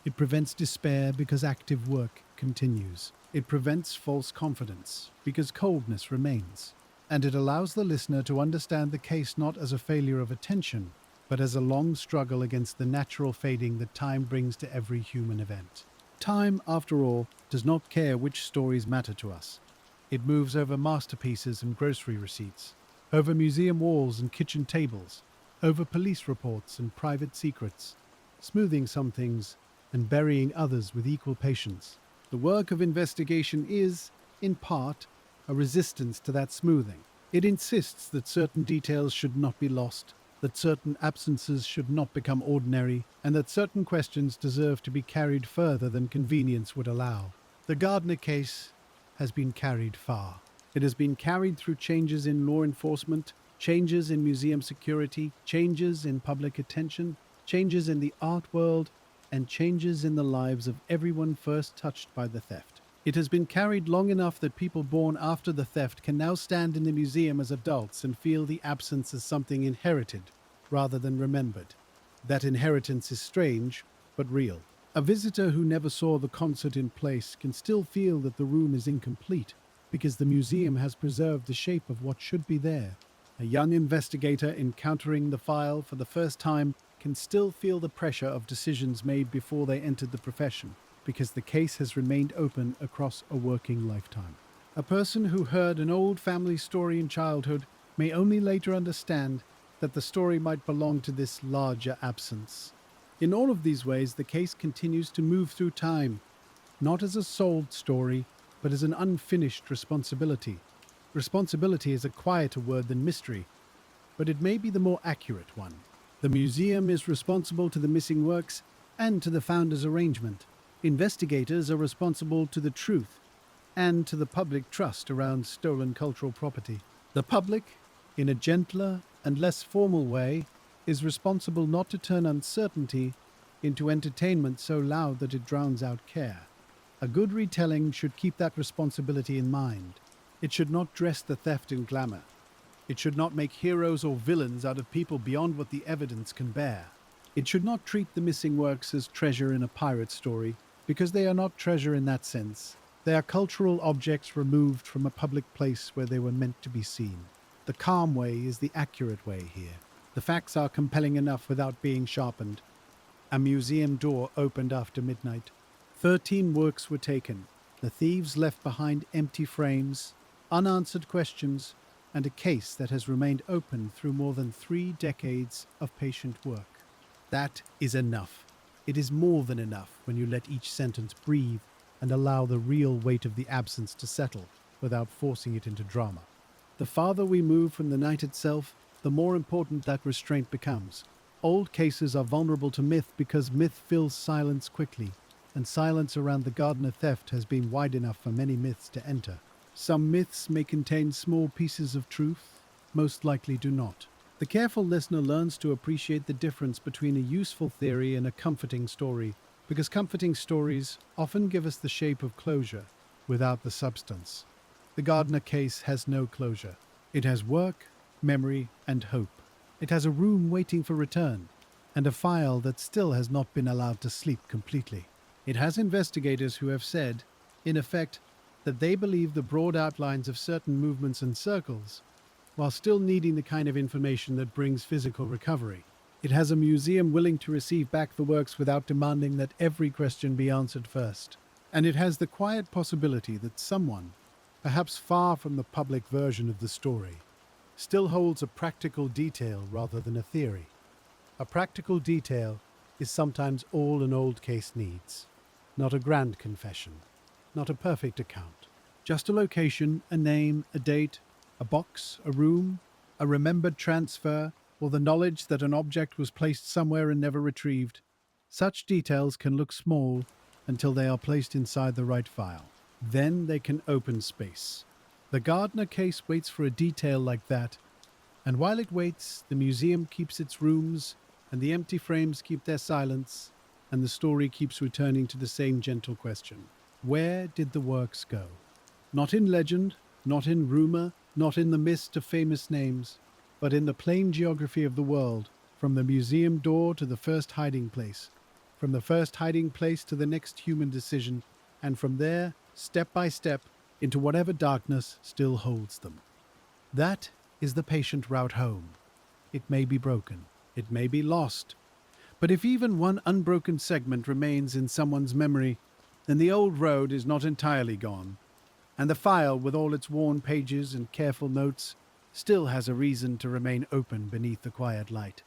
It prevents despair because active work continues. It prevents false confidence because coldness remains. And it allows the listener to understand the case not as a failure of attention, but as a long struggle against the natural fading that time brings to every human event. Time, after all, does not care which stories matter to us. It moves over masterpieces and grocery receipts, over museum walls and kitchen tables, over police reports and private secrets, smoothing some things and burying others with equal patience. The work of investigation is, in part, a resistance to that smoothing. It insists that certain details should not be lost, that certain absences should not become ordinary, and that certain questions deserve to be carried further than convenience would allow. The Gardner case has been carried far. It has been carried through changes in law enforcement, changes in museum security, changes in public attention, changes in the art world, and changes in the lives of everyone first touched by the theft. It has been carried long enough that people born after the theft can now stand in the museum as adults and feel the absence as something inherited rather than remembered. That inheritance is strange, but real. A visitor who never saw the concert in place can still feel that the room is incomplete because the museum has preserved the shape of what should be there. A young investigator encountering the file for the first time can still feel the pressure of decisions made before they entered the profession, because the case has remained open across a working lifetime. A person who heard an old family story in childhood may only later understand that the story might belong to this larger absence. In all of these ways, the case continues to move through time, not as a solved story, but as an unfinished responsibility. Responsibility is a quieter word than mystery, but it may be the more accurate one. The museum is responsible to the missing works and to the founder's arrangement. Investigators are responsible to the truth and to the public trust around stolen cultural property. The public, in a gentler and less formal way, is responsible not to turn uncertainty into entertainment so loud that it drowns out care. A good retelling should keep that responsibility in mind. It should not dress the theft in glamour. It should not make heroes or villains out of people beyond what the evidence can bear. It should not treat the missing works as treasure in a pirate story, because they are not treasure in that sense. They are cultural objects removed from a public place where they were meant to be seen. The calm way is the accurate way here. The facts are compelling enough without being sharpened. A museum door opened after midnight. 13 works were taken. The thieves left behind empty frames, unanswered questions, and a case that has remained open through more than 3 decades of patient work. That is enough. It is more than enough when you let each sentence breathe and allow the real weight of the absence to settle without forcing it into drama. The farther we move from the night itself, the more important that restraint becomes. Old cases are vulnerable to myth because myth fills silence quickly, and silence around the Gardner theft has been wide enough for many myths to enter. Some myths may contain small pieces of truth, most likely do not. The careful listener learns to appreciate the difference between a useful theory and a comforting story, because comforting stories often give us the shape of closure without the substance. The Gardner case has no closure. It has work, memory, and hope. It has a room waiting for return, and a file that still has not been allowed to sleep completely. It has investigators who have said, in effect, that they believe the broad outlines of certain movements and circles, while still needing the kind of information that brings physical recovery. It has a museum willing to receive back the works without demanding that every question be answered first. And it has the quiet possibility that someone, perhaps far from the public version of the story, still holds a practical detail rather than a theory. A practical detail is sometimes all an old case needs. Not a grand confession, not a perfect account. Just a location, a name, a date, a box, a room, a remembered transfer, or the knowledge that an object was placed somewhere and never retrieved. Such details can look small until they are placed inside the right file. Then they can open space. The Gardner case waits for a detail like that, and while it waits, the museum keeps its rooms, and the empty frames keep their silence, and the story keeps returning to the same gentle question. Where did the works go? Not in legend, not in rumor, not in the mist of famous names, but in the plain geography of the world, from the museum door to the first hiding place, from the first hiding place to the next human decision, and from there, step by step, into whatever darkness still holds them. That is the patient route home. It may be broken, it may be lost, but if even one unbroken segment remains in someone's memory, then the old road is not entirely gone, and the file with all its worn pages and careful notes still has a reason to remain open beneath the quiet light.